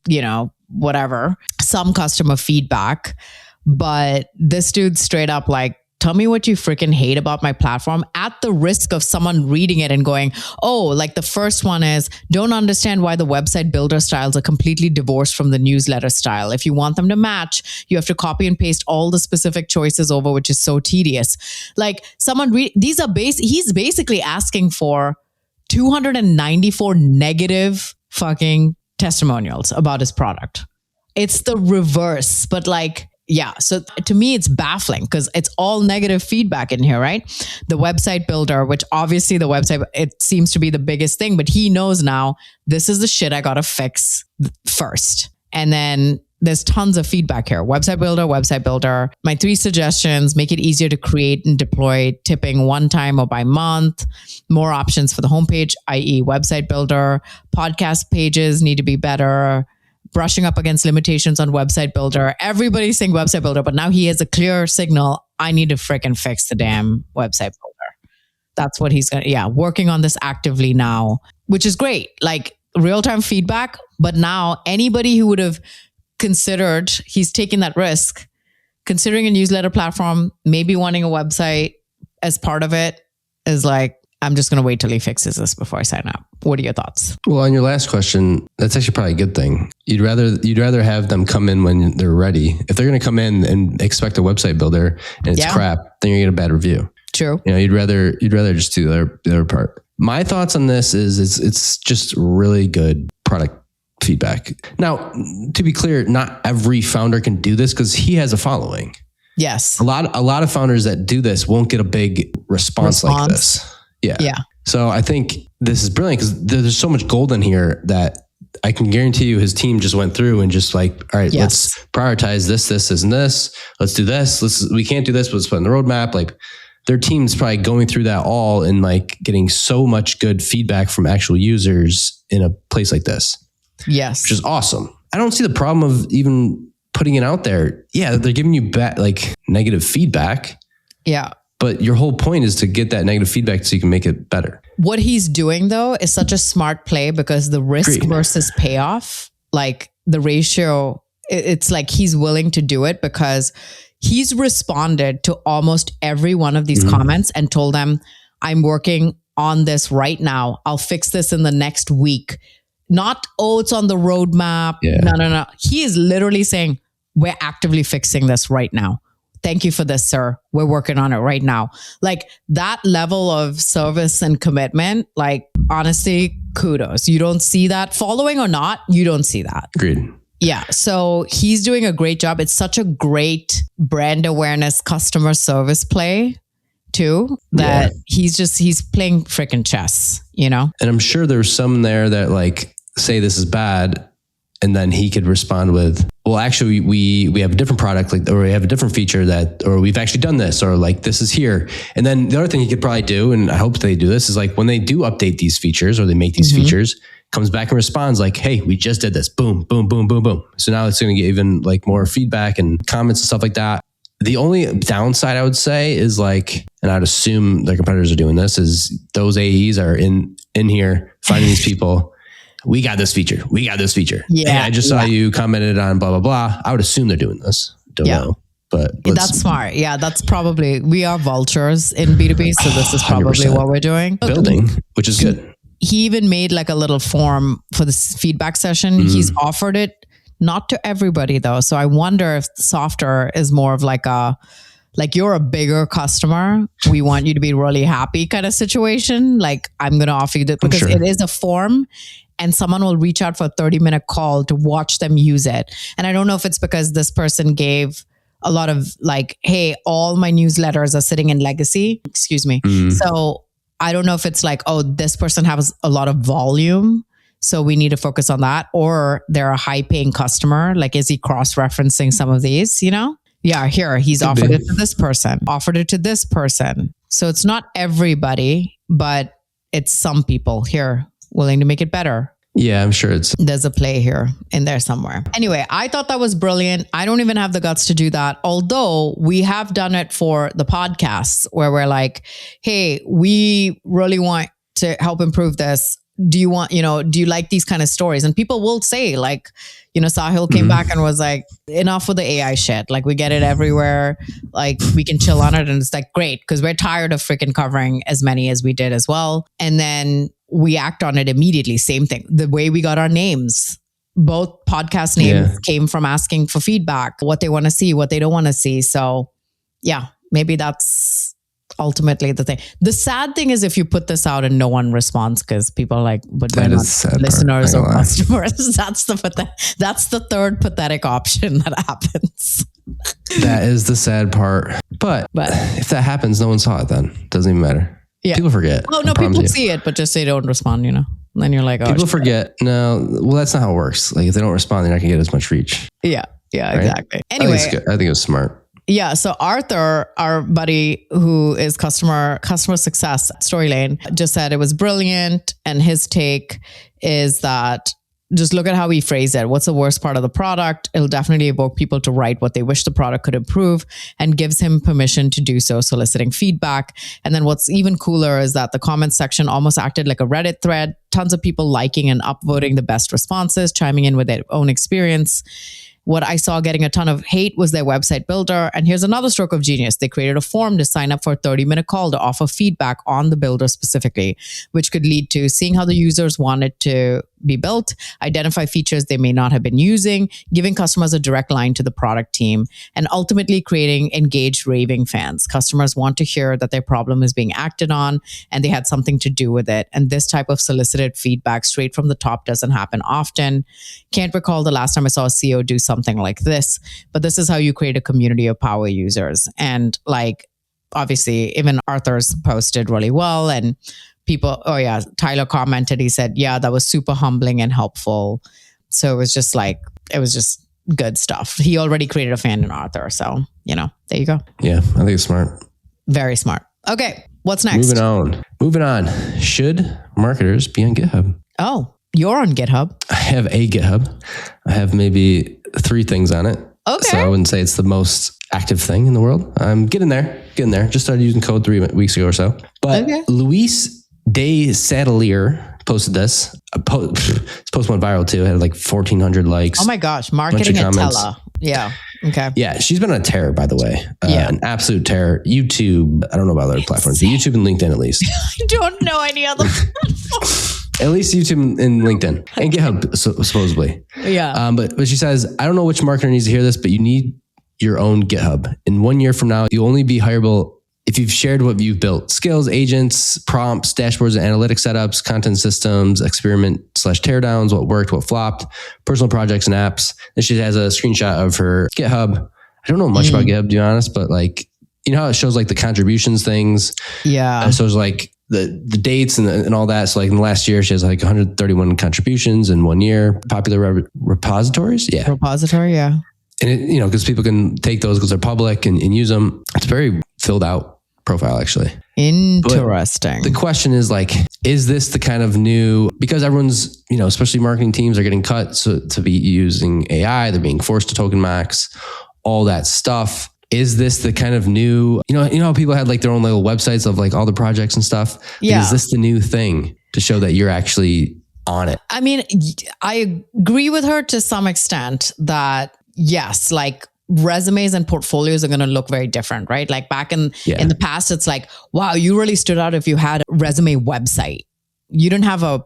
whatever, some customer feedback. But this dude straight up like, tell me what you freaking hate about my platform, at the risk of someone reading it and going, oh, like the first one is, don't understand why the website builder styles are completely divorced from the newsletter style. If you want them to match, you have to copy and paste all the specific choices over, which is so tedious. Like someone he's basically asking for 294 negative fucking testimonials about his product. It's the reverse, but like, yeah. So to me, it's baffling because it's all negative feedback in here, right? The website builder, which obviously the website, it seems to be the biggest thing, but he knows now this is the shit I got to fix first. And then there's tons of feedback here. Website builder. My 3 suggestions: make it easier to create and deploy tipping one time or by month. More options for the homepage, i.e. website builder. Podcast pages need to be better. Brushing up against limitations on website builder. Everybody's saying website builder, but now he has a clear signal. I need to freaking fix the damn website builder. That's what he's working on this actively now, which is great. Like real-time feedback. But now anybody who would have considered, he's taking that risk, considering a newsletter platform, maybe wanting a website as part of it, is like, I'm just going to wait till he fixes this before I sign up. What are your thoughts? Well, on your last question, that's actually probably a good thing. You'd rather have them come in when they're ready. If they're going to come in and expect a website builder and it's crap, then you're going to get a bad review. True. You'd rather just do the other part. My thoughts on this is it's just really good product feedback. Now, to be clear, not every founder can do this because he has a following. Yes. A lot of founders that do this won't get a big response. Like this. Yeah. So I think this is brilliant because there's so much gold in here that I can guarantee you his team just went through and just like, all right, let's prioritize this, and this. Let's do this. We can't do this, but let's put in the roadmap. Like their team's probably going through that all and like getting so much good feedback from actual users in a place like this. Yes. Which is awesome. I don't see the problem of even putting it out there. Yeah, they're giving you like negative feedback. Yeah. But your whole point is to get that negative feedback so you can make it better. What he's doing though is such a smart play because the risk versus payoff, like the ratio, it's like he's willing to do it because he's responded to almost every one of these comments and told them, I'm working on this right now. I'll fix this in the next week. Not, it's on the roadmap. Yeah. No. He is literally saying, we're actively fixing this right now. Thank you for this, sir. We're working on it right now. Like that level of service and commitment, like honestly, kudos. You don't see that, following or not, you don't see that. Agreed. Yeah. So he's doing a great job. It's such a great brand awareness, customer service play too, that he's playing freaking chess, And I'm sure there's some there that like say this is bad. And then he could respond with, well, actually, we have a different product, like, or we have a different feature or we've actually done this, or like this is here. And then the other thing he could probably do, and I hope they do this, is like when they do update these features or they make these features, comes back and responds like, hey, we just did this. Boom, boom, boom, boom, boom. So now it's going to get even like more feedback and comments and stuff like that. The only downside I would say is like, and I'd assume their competitors are doing this, is those AEs are in here finding these people. We got this feature. Yeah. Hey, I just saw you commented on blah, blah, blah. I would assume they're doing this. Don't know. But that's smart. Yeah, that's probably, we are vultures in B2B. So this is probably 100%. What we're doing. Building, which is good. he even made like a little form for this feedback session. He's offered it not to everybody though. So I wonder if Softer is more of like you're a bigger customer, we want you to be really happy kind of situation. Like I'm going to offer you that because it is a form and someone will reach out for a 30-minute call to watch them use it. And I don't know if it's because this person gave a lot of like, hey, all my newsletters are sitting in legacy. Excuse me. So I don't know if it's like, oh, this person has a lot of volume, so we need to focus on that. Or they're a high paying customer. Like, is he cross-referencing some of these, you know? Yeah, here, he's offered it to this person, offered it to this person. So it's not everybody, but it's some people here willing to make it better. Yeah, I'm sure there's a play here in there somewhere. Anyway, I thought that was brilliant. I don't even have the guts to do that. Although we have done it for the podcasts where we're like, hey, we really want to help improve this. Do you like these kind of stories? And people will say like, Sahil came back and was like, enough with the AI shit. Like we get it everywhere. Like we can chill on it. And it's like, great. Cause we're tired of freaking covering as many as we did as well. And then we act on it immediately. Same thing. The way we got our names, both podcast names came from asking for feedback, what they want to see, what they don't want to see. So yeah, maybe that's ultimately the thing. The sad thing is if you put this out and no one responds because people are like, but we're not listeners or customers. That's the third pathetic option that happens. That is the sad part. But if that happens, no one saw it then. Doesn't even matter. Yeah. People forget. Oh, no, people see it, but just they don't respond, And then you're like, oh. People forget. No, well, that's not how it works. Like if they don't respond, they're not going to get as much reach. Yeah, right? Exactly. Anyway. I think it was smart. Yeah. So Arthur, our buddy who is customer success Storylane, just said it was brilliant. And his take is that just look at how he phrased it. What's the worst part of the product? It'll definitely evoke people to write what they wish the product could improve and gives him permission to do so, soliciting feedback. And then what's even cooler is that the comments section almost acted like a Reddit thread. Tons of people liking and upvoting the best responses, chiming in with their own experience. What I saw getting a ton of hate was their website builder. And here's another stroke of genius. They created a form to sign up for a 30-minute call to offer feedback on the builder specifically, which could lead to seeing how the users want it to be built, identify features they may not have been using, giving customers a direct line to the product team, and ultimately creating engaged raving fans. Customers want to hear that their problem is being acted on and they had something to do with it. And this type of solicited feedback straight from the top doesn't happen often. Can't recall the last time I saw a CEO do something like this, but this is how you create a community of power users. And like, obviously, even Arthur's posted really well, and people, Tyler commented, he said, yeah, that was super humbling and helpful. So it was just good stuff. He already created a fan in Arthur. So, there you go. Yeah, I think it's smart. Very smart. Okay, what's next? Moving on. Should marketers be on GitHub? Oh, you're on GitHub. I have a GitHub. I have maybe 3 things on it. Okay. So I wouldn't say it's the most active thing in the world. I'm getting there. Just started using code 3 weeks ago or so. But Louise de Sadeleer posted this. This post went viral too. It had like 1,400 likes. Oh my gosh. Marketing at Tella. Yeah. Okay. Yeah. She's been on a tear, by the way. An absolute terror. YouTube. I don't know about other platforms, but YouTube and LinkedIn at least. I don't know any other platforms. At least YouTube and LinkedIn and GitHub, supposedly. Yeah. But she says, I don't know which marketer needs to hear this, but you need your own GitHub. In 1 year from now, you'll only be hireable if you've shared what you've built: skills, agents, prompts, dashboards, and analytic setups, content systems, experiment/teardowns, what worked, what flopped, personal projects and apps. And she has a screenshot of her GitHub. I don't know much about GitHub, to be honest, but like, how it shows like the contributions things. Yeah. So it's like the dates and all that. So like in the last year, she has like 131 contributions in 1 year. Popular repositories. Yeah. Repository. Yeah. And it, because people can take those because they're public and use them. It's very filled out profile, actually. Interesting. But the question is like, is this the kind of new, because everyone's, especially marketing teams are getting cut to be using AI, they're being forced to token max, all that stuff. Is this the kind of new, how people had like their own little websites of like all the projects and stuff? Yeah. Like, is this the new thing to show that you're actually on it? I mean, I agree with her to some extent that yes, like resumes and portfolios are going to look very different, right? Like back in the past, it's like, wow, you really stood out if you had a resume website, you don't have a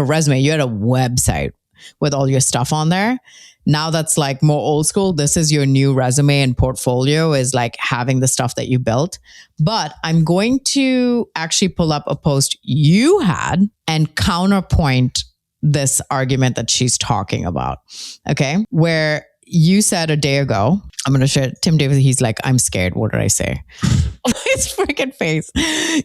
resume. You had a website with all your stuff on there. Now that's like more old school. This is your new resume and portfolio, is like having the stuff that you built. But I'm going to actually pull up a post you had and counterpoint this argument that she's talking about. Okay. Where you said a day ago, I'm going to share Tim Davis. He's like, I'm scared. What did I say? His freaking face.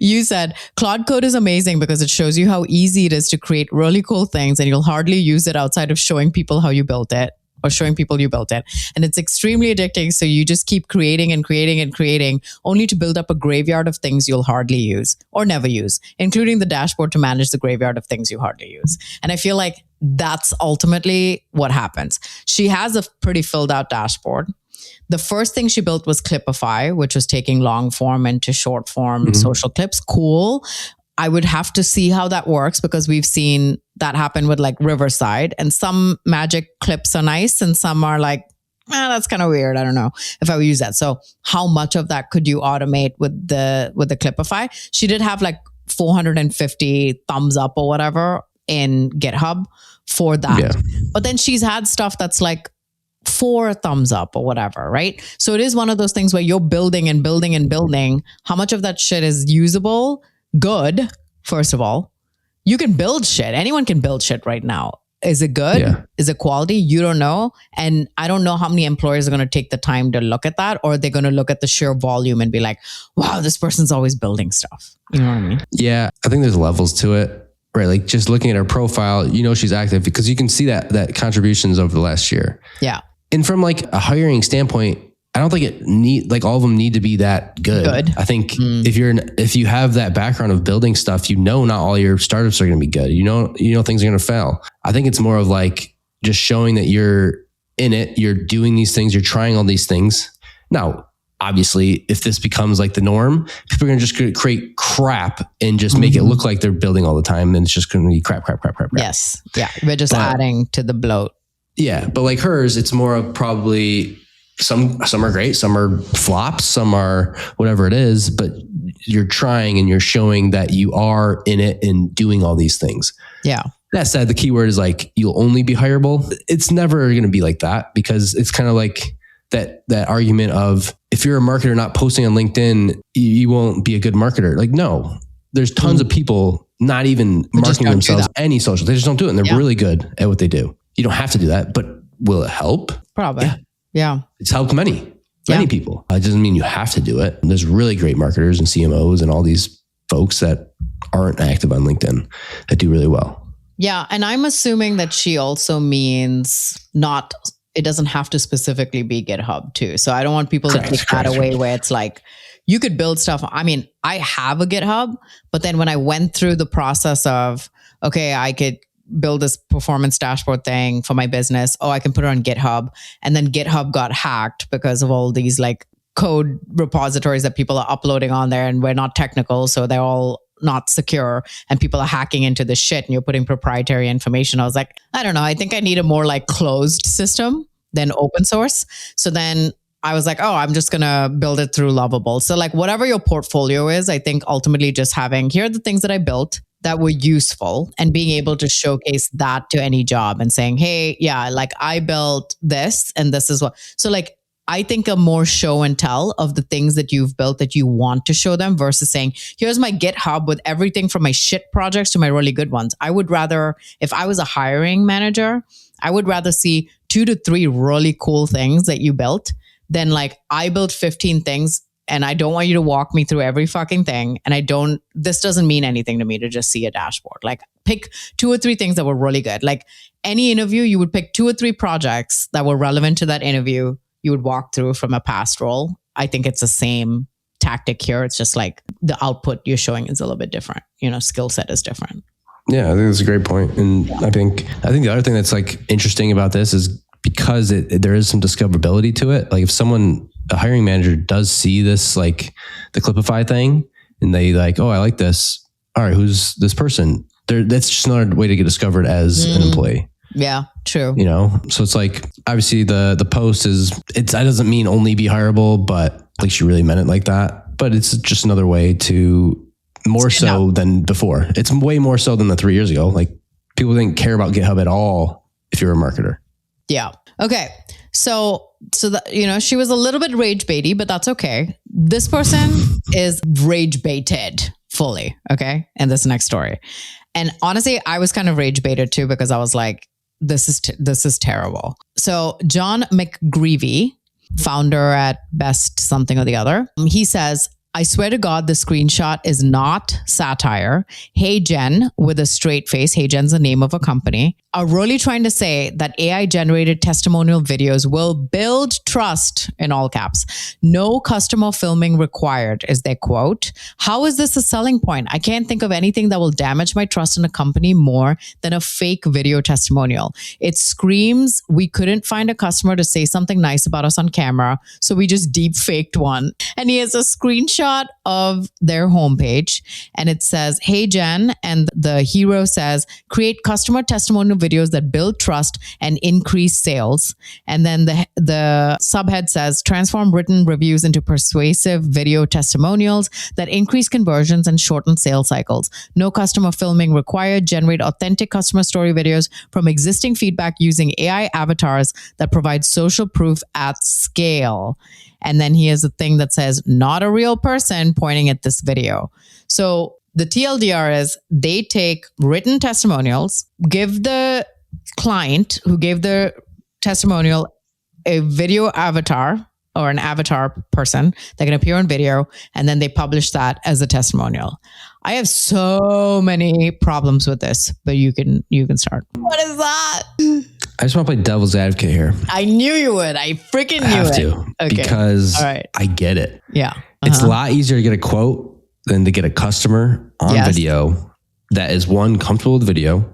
You said Claude Code is amazing because it shows you how easy it is to create really cool things, and you'll hardly use it outside of showing people how you built it, or showing people you built it. And it's extremely addicting. So you just keep creating and creating and creating, only to build up a graveyard of things you'll hardly use or never use, including the dashboard to manage the graveyard of things you hardly use. And I feel like that's ultimately what happens. She has a pretty filled out dashboard. The first thing she built was Clipify, which was taking long form into short form social clips. Cool. I would have to see how that works, because we've seen that happen with like Riverside, and some magic clips are nice and some are like, that's kind of weird. I don't know if I would use that. So how much of that could you automate with the Clipify? She did have like 450 thumbs up or whatever in GitHub for that. Yeah. But then she's had stuff that's like 4 thumbs up or whatever, right? So it is one of those things where you're building and building and building. How much of that shit is usable? Good, first of all. You can build shit. Anyone can build shit right now. Is it good? Yeah. Is it quality? You don't know. And I don't know how many employers are going to take the time to look at that, or they're going to look at the sheer volume and be like, wow, this person's always building stuff. You know what I mean? Yeah. I think there's levels to it, right? Like just looking at her profile, she's active because you can see that contributions over the last year. Yeah. And from like a hiring standpoint, I don't think all of them need to be that good. I think if you have that background of building stuff, not all your startups are going to be good. Things are going to fail. I think it's more of like just showing that you're in it, you're doing these things, you're trying all these things. Now, obviously, if this becomes like the norm, people are going to just create crap and just make it look like they're building all the time, and it's just going to be crap. Yes. Yeah. We're just adding to the bloat. Yeah. But like hers, it's more of probably some are great, some are flops, some are whatever it is, but you're trying and you're showing that you are in it and doing all these things. Yeah. That said, the keyword is like, you'll only be hireable. It's never going to be like that, because it's kind of like that argument of, if you're a marketer not posting on LinkedIn, you won't be a good marketer. Like, no, there's tons of people not even marketing themselves any social. They just don't do it, and they're really good at what they do. You don't have to do that, but will it help? Probably. Yeah. It's helped many people. It doesn't mean you have to do it. There's really great marketers and CMOs and all these folks that aren't active on LinkedIn that do really well. Yeah. And I'm assuming that she also means it doesn't have to specifically be GitHub too. So I don't want people to take that away where it's like, you could build stuff. I mean, I have a GitHub, but then when I went through the process of, okay, I could build this performance dashboard thing for my business. Oh, I can put it on GitHub. And then GitHub got hacked because of all these like code repositories that people are uploading on there, and we're not technical, so they're all not secure, and people are hacking into the shit, and you're putting proprietary information. I was like, I don't know. I think I need a more like closed system than open source. So then I was like, oh, I'm just going to build it through Lovable. So like whatever your portfolio is, I think ultimately just having, here are the things that I built that were useful, and being able to showcase that to any job and saying, hey, yeah, like I built this and this is what. So like, I think a more show and tell of the things that you've built that you want to show them, versus saying, here's my GitHub with everything from my shit projects to my really good ones. I would rather, if I was a hiring manager, I would rather see 2 to 3 really cool things that you built than like, I built 15 things and I don't want you to walk me through every fucking thing. And this doesn't mean anything to me to just see a dashboard. Like pick 2 or 3 things that were really good. Like any interview, you would pick 2 or 3 projects that were relevant to that interview. You would walk through from a past role. I think it's the same tactic here. It's just like the output you're showing is a little bit different. Skill set is different. Yeah, I think that's a great point. And I think the other thing that's like interesting about this is because there is some discoverability to it. Like if a hiring manager does see this, like the Clipify thing, and they like, oh, I like this. All right, who's this person? That's just another way to get discovered as an employee. Yeah, true. So it's like, obviously the post that doesn't mean only be hireable, but like she really meant it like that. But it's just another way to more so than before. It's way more so than the 3 years ago. Like people didn't care about GitHub at all if you're a marketer. Yeah. Okay. So that, she was a little bit rage baity, but that's okay. This person is rage baited fully. Okay. And this next story. And honestly, I was kind of rage baited too, because I was like, this is terrible. So Jon McGreevy, founder at Best Something or the Other, he says, I swear to God, the screenshot is not satire. HeyGen, with a straight face, HeyGen's the name of a company, are really trying to say that AI-generated testimonial videos will build trust, in all caps. No customer filming required, is their quote. How is this a selling point? I can't think of anything that will damage my trust in a company more than a fake video testimonial. It screams, we couldn't find a customer to say something nice about us on camera, so we just deep faked one. And he has a screenshot of their homepage, and it says, HeyGen, and the hero says, create customer testimonial videos that build trust and increase sales. And then the subhead says, transform written reviews into persuasive video testimonials that increase conversions and shorten sales cycles. No customer filming required. Generate authentic customer story videos from existing feedback using AI avatars that provide social proof at scale. And then he has a thing that says, not a real person, pointing at this video. So the TLDR is they take written testimonials, give the client who gave the testimonial a video avatar or an avatar person that can appear on video, and then they publish that as a testimonial. I have so many problems with this, but you can start. What is that? I just want to play devil's advocate here. I knew you would. I freaking knew it. I have to, because I get it. Yeah. It's a lot easier to get a quote than to get a customer on video that is, one, comfortable with video,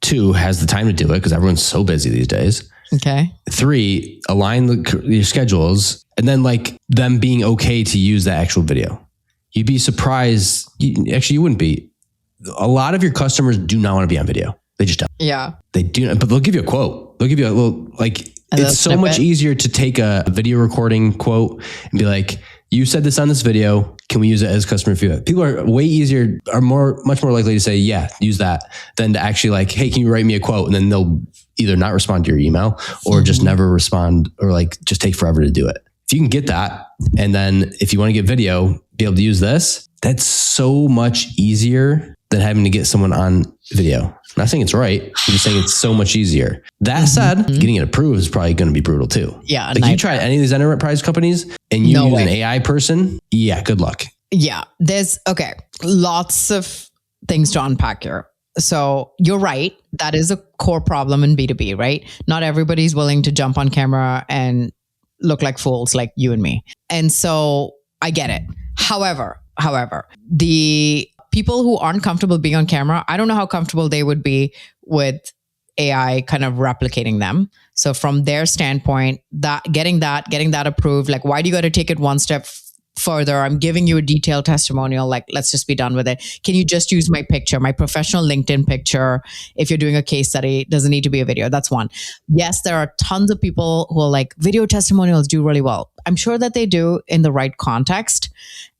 two, has the time to do it because everyone's so busy these days. Okay. Three, align your schedules, and then like them being okay to use that actual video. You'd be surprised. Actually, you wouldn't be. A lot of your customers do not want to be on video. They just don't. Yeah. They do, but they'll give you a quote. They'll give you a little, like, it's so much easier to take a video recording quote and be like, you said this on this video. Can we use it as customer feedback? People are much more likely to say, yeah, use that, than to actually like, hey, can you write me a quote? And then they'll either not respond to your email or just never respond, or like just take forever to do it. If you can get that, and then if you want to get video, be able to use this, that's so much easier than having to get someone on video. I'm not saying it's right. I'm just saying it's so much easier. That said, getting it approved is probably going to be brutal too. Yeah. Like you try any of these enterprise companies and you use an AI person, good luck. Yeah. There's, lots of things to unpack here. So you're right. That is a core problem in B2B, right? Not everybody's willing to jump on camera and look like fools like you and me. And so I get it. However, the people who aren't comfortable being on camera, I don't know how comfortable they would be with AI kind of replicating them. So from their standpoint, getting that approved, like, why do you got to take it one step further? I'm giving you a detailed testimonial. Like, let's just be done with it. Can you just use my picture, my professional LinkedIn picture? If you're doing a case study, it doesn't need to be a video. That's one. Yes, there are tons of people who are like, video testimonials do really well. I'm sure that they do in the right context.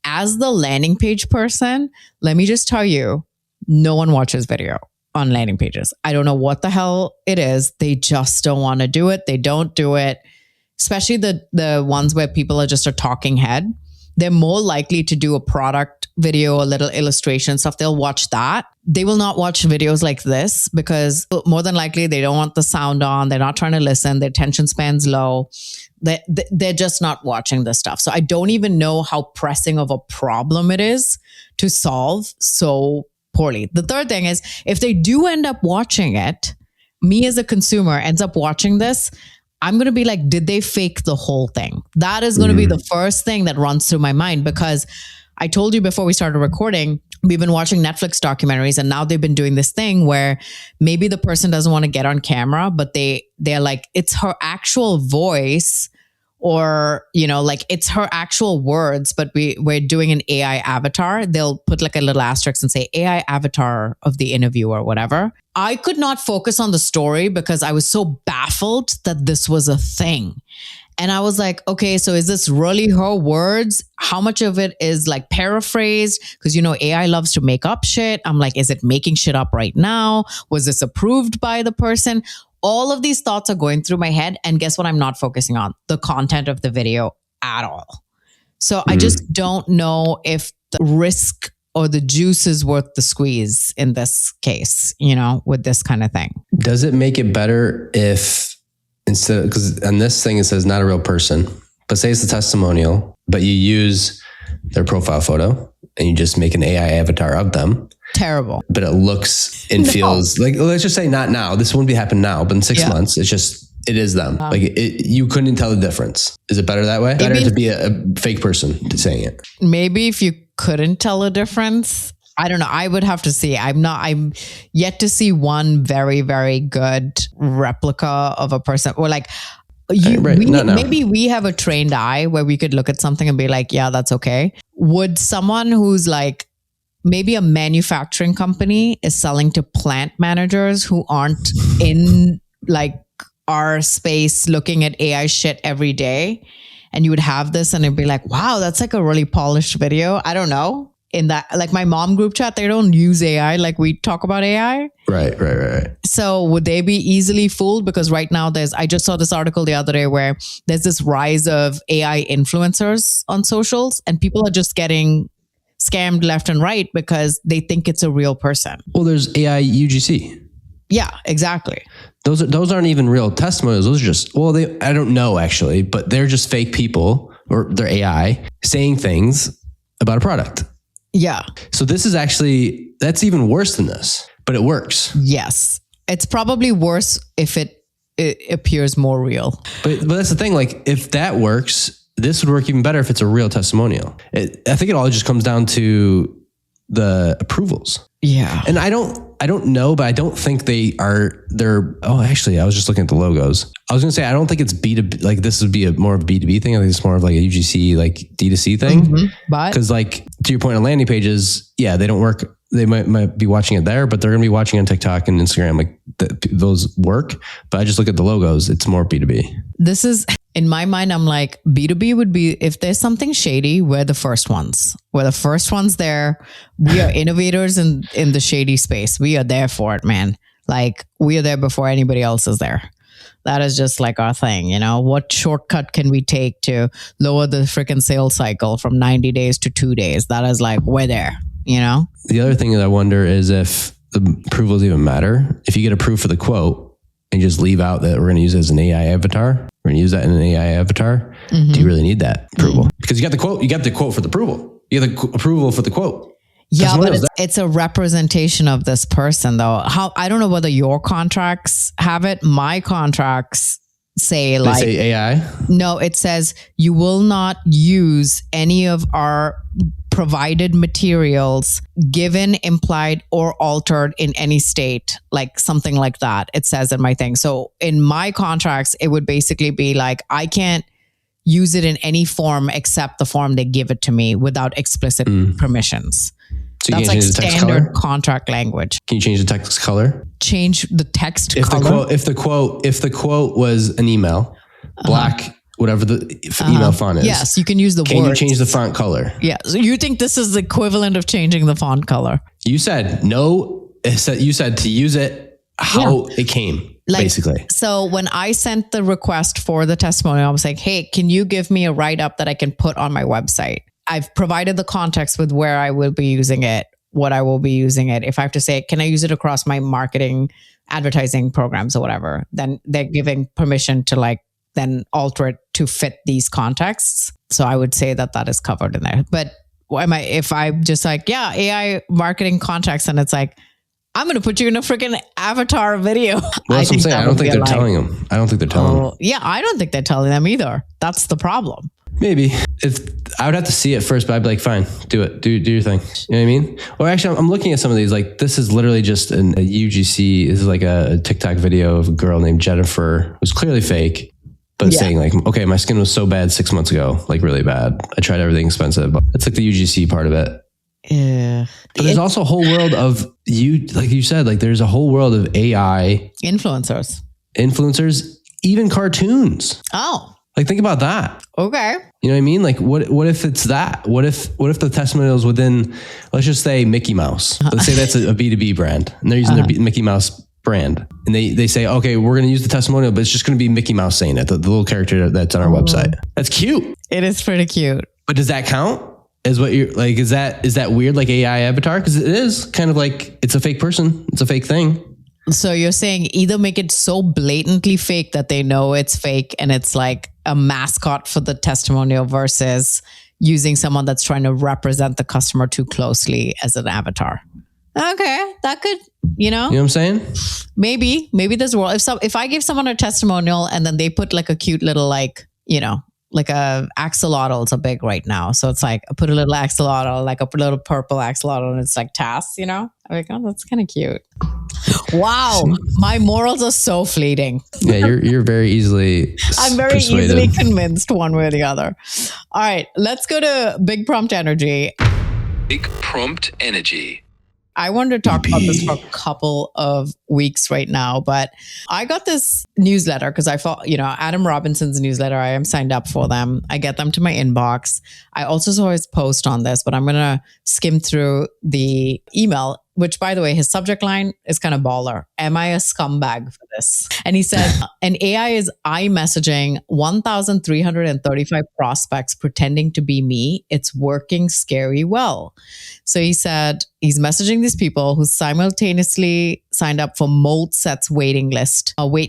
As the landing page person, let me just tell you, no one watches video on landing pages. I don't know what the hell it is. They just don't want to do it. They don't do it. Especially the ones where people are just a talking head. They're more likely to do a product video, a little illustration stuff. They'll watch that. They will not watch videos like this because more than likely they don't want the sound on. They're not trying to listen. Their attention span's low. They're just not watching this stuff. So I don't even know how pressing of a problem it is to solve so poorly. The third thing is, if they do end up watching it, me as a consumer ends up watching this, I'm going to be like, did they fake the whole thing? That is going to be the first thing that runs through my mind, because I told you before we started recording, we've been watching Netflix documentaries, and now they've been doing this thing where maybe the person doesn't want to get on camera, but they're like, it's her actual voice, or, like it's her actual words, but we're doing an AI avatar. They'll put like a little asterisk and say AI avatar of the interview or whatever. I could not focus on the story because I was so baffled that this was a thing. And I was like, okay, so is this really her words? How much of it is like paraphrased? Because, AI loves to make up shit. I'm like, is it making shit up right now? Was this approved by the person? All of these thoughts are going through my head. And guess what? I'm not focusing on the content of the video at all. So I just don't know if the risk or the juice is worth the squeeze in this case, with this kind of thing. Does it make it better if instead, because on this thing it says not a real person, but say it's a testimonial, but you use their profile photo and you just make an AI avatar of them. Terrible. But it looks and feels like, let's just say not now. This wouldn't be happen now, but in 6 months, it is them. You couldn't tell the difference. Is it better that way? Better to be a fake person to saying it. Maybe if you couldn't tell a difference, I don't know. I would have to see. I'm yet to see one very, very good replica of a person, or like maybe we have a trained eye where we could look at something and be like, yeah, that's okay. Would someone who's like, maybe a manufacturing company is selling to plant managers who aren't in like our space looking at AI shit every day, and you would have this and it'd be like, wow, that's like a really polished video. I don't know. In that, like my mom group chat, they don't use AI like we talk about AI. Right. So would they be easily fooled? Because right now I just saw this article the other day where there's this rise of AI influencers on socials, and people are just getting scammed left and right because they think it's a real person. Well, there's AI UGC. Yeah, exactly. Those aren't even real testimonials. Those are just, I don't know actually, but they're just fake people, or they're AI saying things about a product. Yeah. So this is actually, that's even worse than this, but it works. Yes. It's probably worse if it appears more real. But that's the thing, like if that works, this would work even better if it's a real testimonial. I think it all just comes down to the approvals. Yeah. And I don't know, but I don't think actually, I was just looking at the logos. I was going to say, I don't think it's B2B, like this would be more of a B2B thing. I think it's more of like a UGC, like D2C thing. Mm-hmm. But because like to your point on landing pages, yeah, they don't work. They might be watching it there, but they're going to be watching on TikTok and Instagram. Like those work, but I just look at the logos. It's more B2B. This is, in my mind, I'm like, B2B would be, if there's something shady, we're the first ones. We're the first ones there. We are innovators in the shady space. We are there for it, man. Like we are there before anybody else is there. That is just like our thing, what shortcut can we take to lower the freaking sales cycle from 90 days to 2 days? That is like, we're there, The other thing that I wonder is if the approvals even matter. If you get approved for the quote and you just leave out that we're going to use it as an AI avatar, we're going to use that in an AI avatar. Mm-hmm. Do you really need that approval? Because you got the quote for the approval. You have the approval for the quote. Yeah, but it's a representation of this person though. I don't know whether your contracts have it. My contracts say they say AI? No, it says you will not use any of our provided materials given, implied, or altered in any state, like something like that. It says in my thing. So in my contracts, it would basically be like, I can't use it in any form except the form they give it to me without explicit permissions. So you That's like standard contract language. Can you change the text color? Change the text if color? If the quote was an email, black, whatever the email font is. Yes, you can use the Can words. you change the font color? Yeah. So you think this is the equivalent of changing the font color? You said no. You said to use it how it came, basically. So when I sent the request for the testimonial, I was like, hey, can you give me a write-up that I can put on my website? I've provided the context with where I will be using it, what I will be using it. If I have to say, can I use it across my marketing, advertising programs or whatever, then they're giving permission to then alter it to fit these contexts. So I would say that is covered in there. But if I'm just like, yeah, AI marketing context, and it's like, I'm going to put you in a freaking avatar video. Well, that's what I'm saying. I don't think they're telling them. I don't think they're telling them. Yeah, I don't think they're telling them either. That's the problem. Maybe. If I would have to see it first, but I'd be like, fine, do it. Do your thing. You know what I mean? Or actually, I'm looking at some of these. Like, this is literally just a UGC. This is like a TikTok video of a girl named Jennifer who's clearly fake, but saying like, okay, my skin was so bad 6 months ago, like really bad. I tried everything expensive. But it's like the UGC part of it. Yeah. But there's also a whole world of like you said, like there's a whole world of AI influencers, even cartoons. Oh, Like, think about that. Okay. You know what I mean? Like, what if it's that? What if the testimonials within, let's just say Mickey Mouse. Let's say that's a B2B brand, and they're using their Mickey Mouse brand, and they say, okay, we're going to use the testimonial, but it's just going to be Mickey Mouse saying it, the little character that's on our website. That's cute. It is pretty cute. But does that count? Is what you're like? Is that weird? Like AI avatar? Because it is kind of like it's a fake person. It's a fake thing. So you're saying either make it so blatantly fake that they know it's fake and it's like a mascot for the testimonial versus using someone that's trying to represent the customer too closely as an avatar. Okay, that could, You know what I'm saying? maybe there's a world. If I give someone a testimonial and then they put like a cute little like axolotls are big right now. So it's like I put a little axolotl, like a little purple axolotl, and it's like Tass, I'm like, oh, that's kind of cute. Wow. My morals are so fleeting. Yeah, you're very easily I'm very persuaded. easily convinced one way or the other. All right, let's go to Big Prompt Energy. Big Prompt Energy. I wanted to talk about this for a couple of weeks right now, but I got this newsletter because I thought, Adam Robinson's newsletter, I am signed up for them. I get them to my inbox. I also saw his post on this, but I'm going to skim through the email, which, by the way, his subject line is kind of baller. Am I a scumbag for this? And he said, an AI is iMessaging 1,335 prospects pretending to be me. It's working scary well. So he said he's messaging these people who simultaneously signed up for MoldSet's wait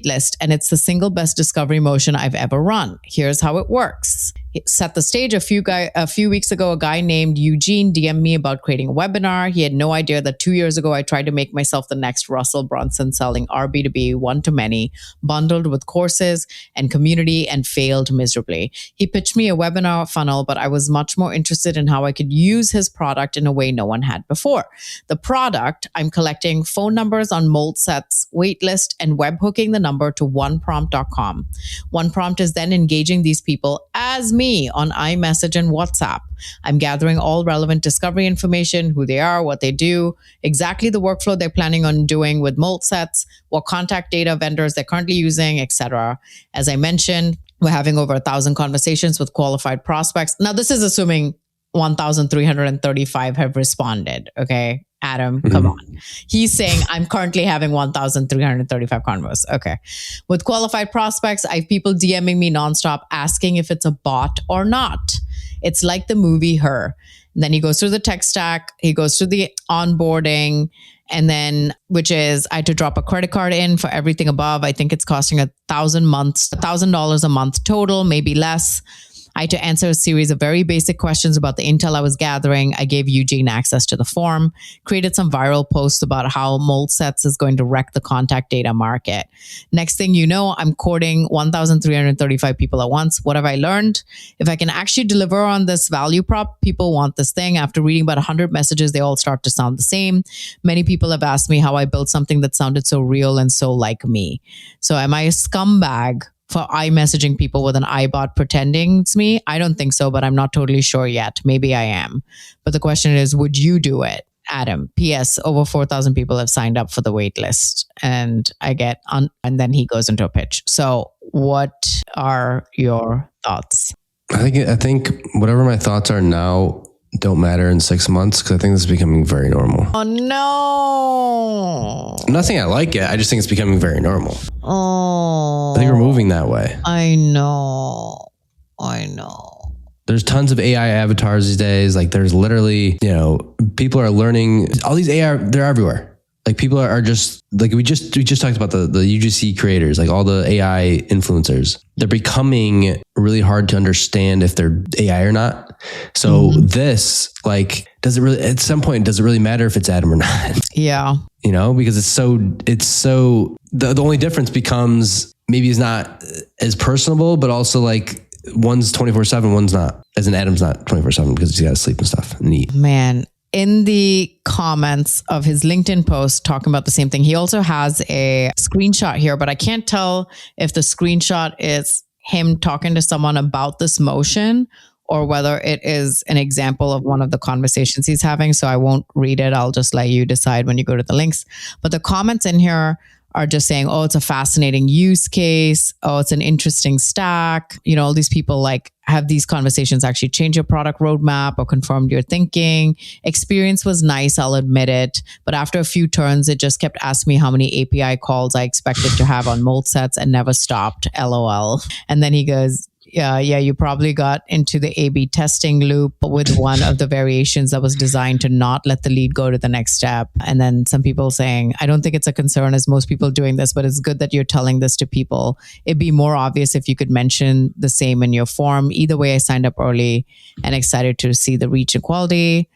list, and it's the single best discovery motion I've ever run. Here's how it works. It set the stage. A few weeks ago, a guy named Eugene DM'd me about creating a webinar. He had no idea that 2 years ago, I tried to make myself the next Russell Brunson selling our B2B one-to-many, bundled with courses and community, and failed miserably. He pitched me a webinar funnel, but I was much more interested in how I could use his product in a way no one had before. The product, I'm collecting phone numbers on MoldSet's waitlist and webhooking the number to oneprompt.com. OnePrompt is then engaging these people as me on iMessage and WhatsApp. I'm gathering all relevant discovery information, who they are, what they do, exactly the workflow they're planning on doing with MoldSets, what contact data vendors they're currently using, etc. As I mentioned, we're having over 1,000 conversations with qualified prospects. Now, this is assuming 1,335 have responded. Okay, Adam, come on. He's saying I'm currently having 1,335 convos. Okay. With qualified prospects, I have people DMing me nonstop asking if it's a bot or not. It's like the movie Her. And then he goes through the tech stack. He goes through the onboarding. And then, which is, I had to drop a credit card in for everything above. I think it's costing $1,000 a month total, maybe less. I had to answer a series of very basic questions about the intel I was gathering. I gave Eugene access to the form, created some viral posts about how MoldSets is going to wreck the contact data market. Next thing you know, I'm courting 1,335 people at once. What have I learned? If I can actually deliver on this value prop, people want this thing. After reading about 100 messages, they all start to sound the same. Many people have asked me how I built something that sounded so real and so like me. So am I a scumbag for iMessaging people with an iBot pretending it's me? I don't think so, but I'm not totally sure yet. Maybe I am. But the question is, would you do it? Adam, P.S. Over 4,000 people have signed up for the wait list. And and then he goes into a pitch. So what are your thoughts? I think whatever my thoughts are now don't matter in 6 months, because I think this is becoming very normal. Oh, no. I'm not saying I like it. I just think it's becoming very normal. Oh. I think we're moving that way. I know. There's tons of AI avatars these days. Like, there's literally, people are learning. All these AI, they're everywhere. Like, people are just, like, we just talked about the UGC creators, like all the AI influencers. They're becoming really hard to understand if they're AI or not. So this, like, at some point, does it really matter if it's Adam or not? Yeah. Because it's so, the only difference becomes maybe it's not as personable, but also like one's 24/7, one's not. As in, Adam's not 24/7 because he's got to sleep and stuff and eat. Man. In the comments of his LinkedIn post talking about the same thing, he also has a screenshot here, but I can't tell if the screenshot is him talking to someone about this motion or whether it is an example of one of the conversations he's having. So I won't read it. I'll just let you decide when you go to the links. But the comments in here are just saying, oh, it's a fascinating use case. Oh, it's an interesting stack. You know, all these people like have these conversations actually change your product roadmap or confirmed your thinking. Experience was nice, I'll admit it. But after a few turns, it just kept asking me how many API calls I expected to have on mold sets and never stopped, LOL. And then he goes, yeah, you probably got into the A/B testing loop with one of the variations that was designed to not let the lead go to the next step. And then some people saying, I don't think it's a concern as most people doing this, but it's good that you're telling this to people. It'd be more obvious if you could mention the same in your form. Either way, I signed up early and excited to see the reach and quality.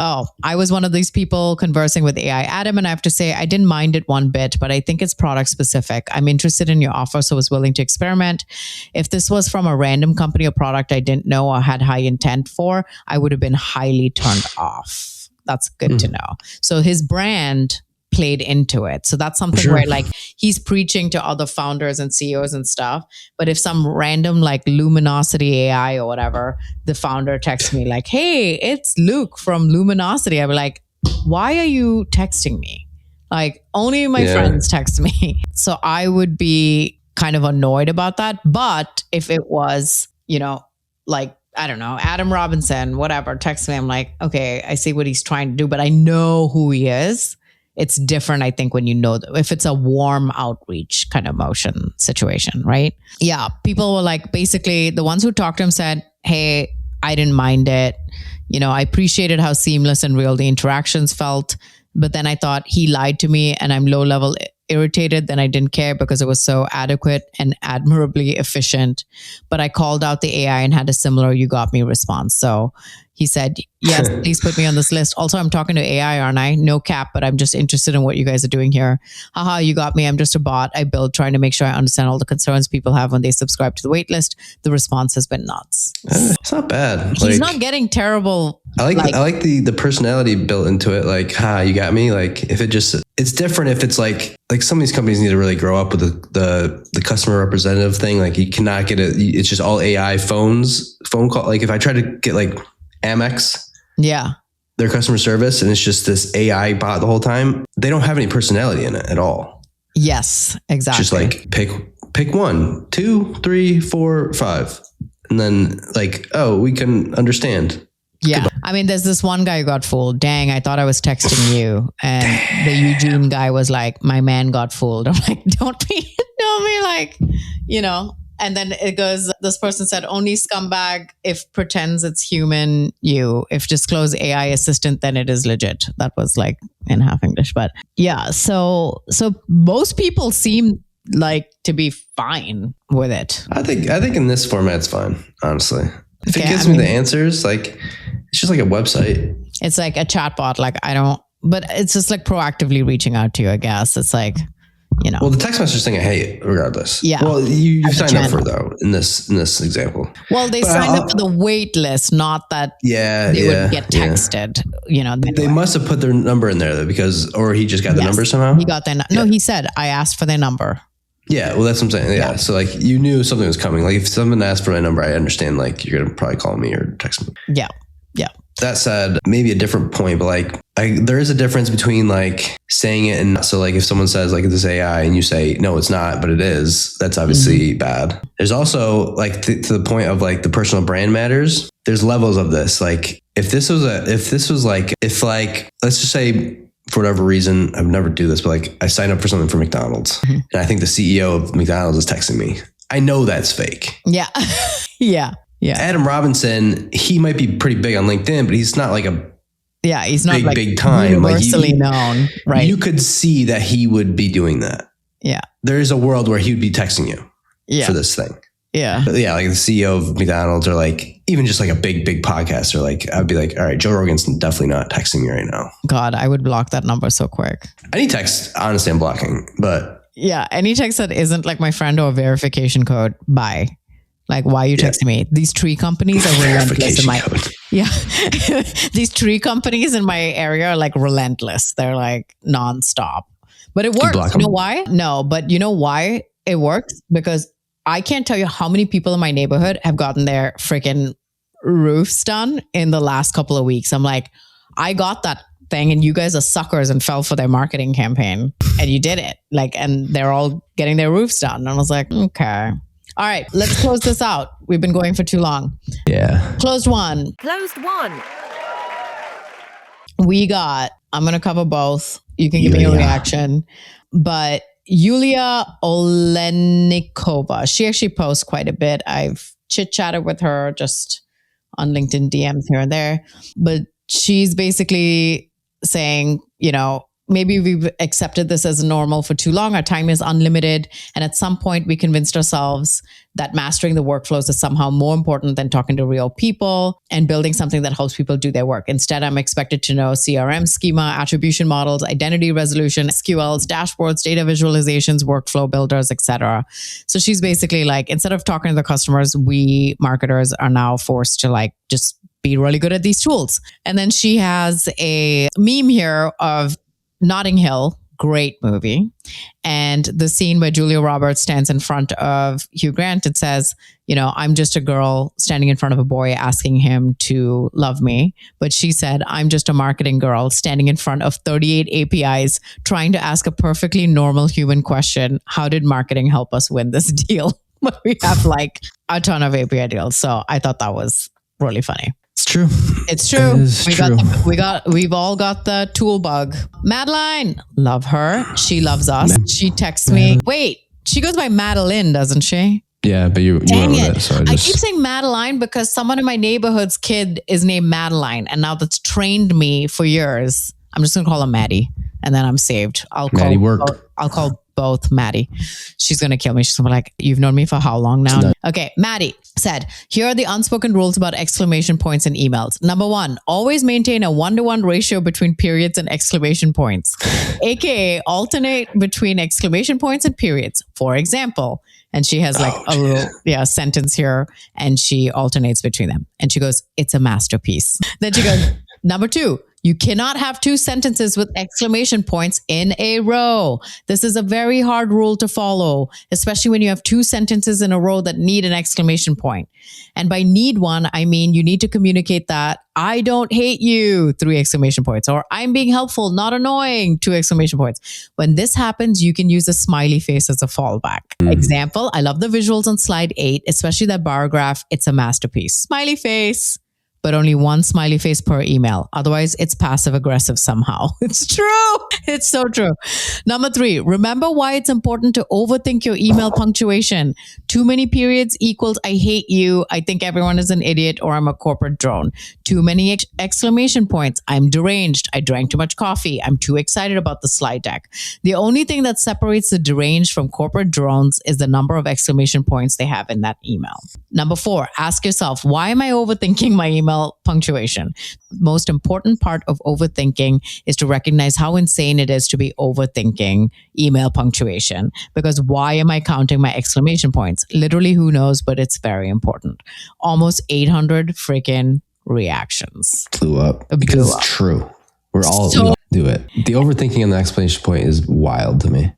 Oh, I was one of these people conversing with AI Adam, and I have to say, I didn't mind it one bit, but I think it's product specific. I'm interested in your offer, so I was willing to experiment. If this was from a random company or product I didn't know or had high intent for, I would have been highly turned off. That's good to know. So his brand played into it. So that's something where like he's preaching to other founders and CEOs and stuff. But if some random like Luminosity AI or whatever, the founder texts me like, hey, it's Luke from Luminosity. I'd be like, why are you texting me? Like only my friends text me. So I would be kind of annoyed about that. But if it was, you know, like, I don't know, Adam Robinson, whatever, text me, I'm like, okay, I see what he's trying to do, but I know who he is. It's different, I think, when you know, if it's a warm outreach kind of motion situation, right? Yeah. People were like, basically, the ones who talked to him said, hey, I didn't mind it. You know, I appreciated how seamless and real the interactions felt. But then I thought he lied to me and I'm low level irritated. Then I didn't care because it was so adequate and admirably efficient. But I called out the AI and had a similar "you got me" response. So he said, yes, please put me on this list. Also, I'm talking to AI, aren't I? No cap, but I'm just interested in what you guys are doing here. Haha, you got me. I'm just a bot I build trying to make sure I understand all the concerns people have when they subscribe to the wait list. The response has been nuts. It's not bad. He's not getting terrible. I like the personality built into it. Like, you got me. Like if it just, it's different if it's like some of these companies need to really grow up with the customer representative thing. Like you cannot get it. It's just all AI phone call. Like if I try to get like Amex, their customer service, and it's just this AI bot the whole time, they don't have any personality in it at all. Yes, exactly. Just like pick 1, 2, 3, 4, 5. And then like, oh, we can understand. Yeah. Goodbye. I mean, there's this one guy who got fooled. Dang, I thought I was texting you. And the Eugene guy was like, my man got fooled. I'm like, don't be like, you know. And then it goes, this person said, only scumbag if pretends it's human you. If disclose AI assistant, then it is legit. That was like in half English. But yeah, so most people seem like to be fine with it. I think in this format it's fine, honestly. If it gives me the answers, like it's just like a website. It's like a chatbot. Like but it's just like proactively reaching out to you, I guess. It's like, you know. Well, the text message thing, hey, regardless. Yeah. Well, you signed up for though in this example. Well, they signed up for the wait list, not that they would get texted. You know, they must have put their number in there though, or he just got the number somehow. He got their no. He said I asked for their number. Yeah, well, that's what I'm saying. Yeah. So like you knew something was coming. Like if someone asked for my number, I understand like you're going to probably call me or text me. Yeah. Yeah. That said, maybe a different point, but like there is a difference between like saying it and so like if someone says like this AI and you say, no, it's not, but it is, that's obviously bad. There's also like to the point of like the personal brand matters. There's levels of this. Like if let's just say, for whatever reason, I would never do this, but like I signed up for something for McDonald's and I think the CEO of McDonald's is texting me. I know that's fake. Yeah. Yeah. Adam Robinson, he might be pretty big on LinkedIn, but he's not like he's not big time. Universally known, right? You could see that he would be doing that. Yeah. There is a world where he would be texting you for this thing. Yeah. But yeah, like the CEO of McDonald's or like even just like a big podcaster, like I'd be like, all right, Joe Rogan's definitely not texting me right now. God, I would block that number so quick. Any text, honestly, I'm blocking, but yeah, any text that isn't like my friend or verification code, bye. Like, why are you texting me? These tree companies are relentless in my these tree companies in my area are like relentless. They're like nonstop. But it works. You know why? No, but you know why it works? Because I can't tell you how many people in my neighborhood have gotten their freaking roofs done in the last couple of weeks. I'm like, I got that thing and you guys are suckers and fell for their marketing campaign and you did it. Like, and they're all getting their roofs done. And I was like, okay. All right, let's close this out. We've been going for too long. Yeah. Closed one. Closed one. We got, I'm going to cover both. You can give me a reaction. But Yulia Olenikova, she actually posts quite a bit. I've chit-chatted with her just on LinkedIn DMs here and there. But she's basically saying, you know, maybe we've accepted this as normal for too long. Our time is unlimited. And at some point, we convinced ourselves that mastering the workflows is somehow more important than talking to real people and building something that helps people do their work. Instead, I'm expected to know CRM schema, attribution models, identity resolution, SQLs, dashboards, data visualizations, workflow builders, etc. So she's basically like, instead of talking to the customers, we marketers are now forced to like just be really good at these tools. And then she has a meme here of Notting Hill, great movie. And the scene where Julia Roberts stands in front of Hugh Grant, it says, you know, I'm just a girl standing in front of a boy asking him to love me. But she said, I'm just a marketing girl standing in front of 38 APIs trying to ask a perfectly normal human question. How did marketing help us win this deal? But we have like a ton of API deals. So I thought that was really funny. It's true. It's true. It is We've all got the tool bug. Madeline, love her. She loves us. She texts me. Wait, she goes by Madeline, doesn't she? Yeah, but you Dang went it. with it. So I keep saying Madeline because someone in my neighborhood's kid is named Madeline. And now that's trained me for years. I'm just going to call her Maddie. And then I'm saved. I'll call both Maddie. She's going to kill me. She's going to be like, you've known me for how long now? Okay. Maddie said, here are the unspoken rules about exclamation points in emails. Number 1, always maintain a 1-to-1 ratio between periods and exclamation points, aka alternate between exclamation points and periods. For example, and she has like a little sentence here and she alternates between them. And she goes, it's a masterpiece. Then she goes, number 2, you cannot have 2 sentences with exclamation points in a row. This is a very hard rule to follow, especially when you have 2 sentences in a row that need an exclamation point. And by need one, I mean you need to communicate that I don't hate you, 3 exclamation points, or I'm being helpful, not annoying, 2 exclamation points. When this happens, you can use a smiley face as a fallback. Example, I love the visuals on slide 8, especially that bar graph. It's a masterpiece. Smiley face. But only 1 smiley face per email. Otherwise, it's passive aggressive somehow. It's true. It's so true. Number 3, remember why it's important to overthink your email punctuation. Too many periods equals I hate you, I think everyone is an idiot, or I'm a corporate drone. Too many exclamation points. I'm deranged. I drank too much coffee. I'm too excited about the slide deck. The only thing that separates the deranged from corporate drones is the number of exclamation points they have in that email. Number 4, ask yourself, why am I overthinking my email punctuation? Most important part of overthinking is to recognize how insane it is to be overthinking email punctuation. Because why am I counting my exclamation points? Literally, who knows, but it's very important. Almost 800 freaking reactions. Blew up. Because it's true. We all do it. The overthinking on the exclamation point is wild to me.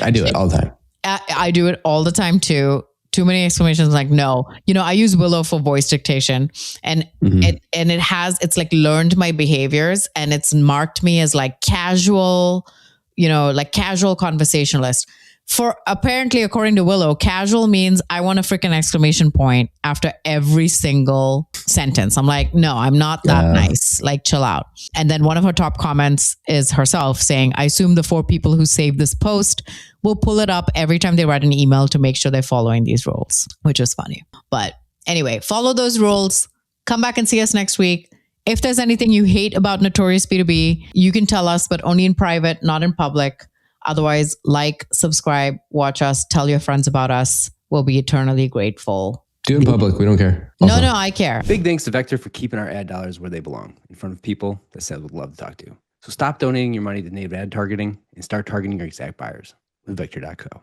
I do it all the time. I do it all the time too. Too many exclamations, like no. You know, I use Willow for voice dictation and it's like learned my behaviors and it's marked me as like casual, you know, like casual conversationalist. For apparently, according to Willow, casual means I want a freaking exclamation point after every single sentence. I'm like, no, I'm not that nice. Like, chill out. And then one of her top comments is herself saying, I assume the 4 people who saved this post will pull it up every time they write an email to make sure they're following these rules, which was funny. But anyway, follow those rules. Come back and see us next week. If there's anything you hate about Notorious B2B, you can tell us, but only in private, not in public. Otherwise, like, subscribe, watch us, tell your friends about us. We'll be eternally grateful. Do it in public. We don't care. Also. No, I care. Big thanks to Vector for keeping our ad dollars where they belong, in front of people that Seth would love to talk to. So stop donating your money to native ad targeting and start targeting your exact buyers with Vector.co.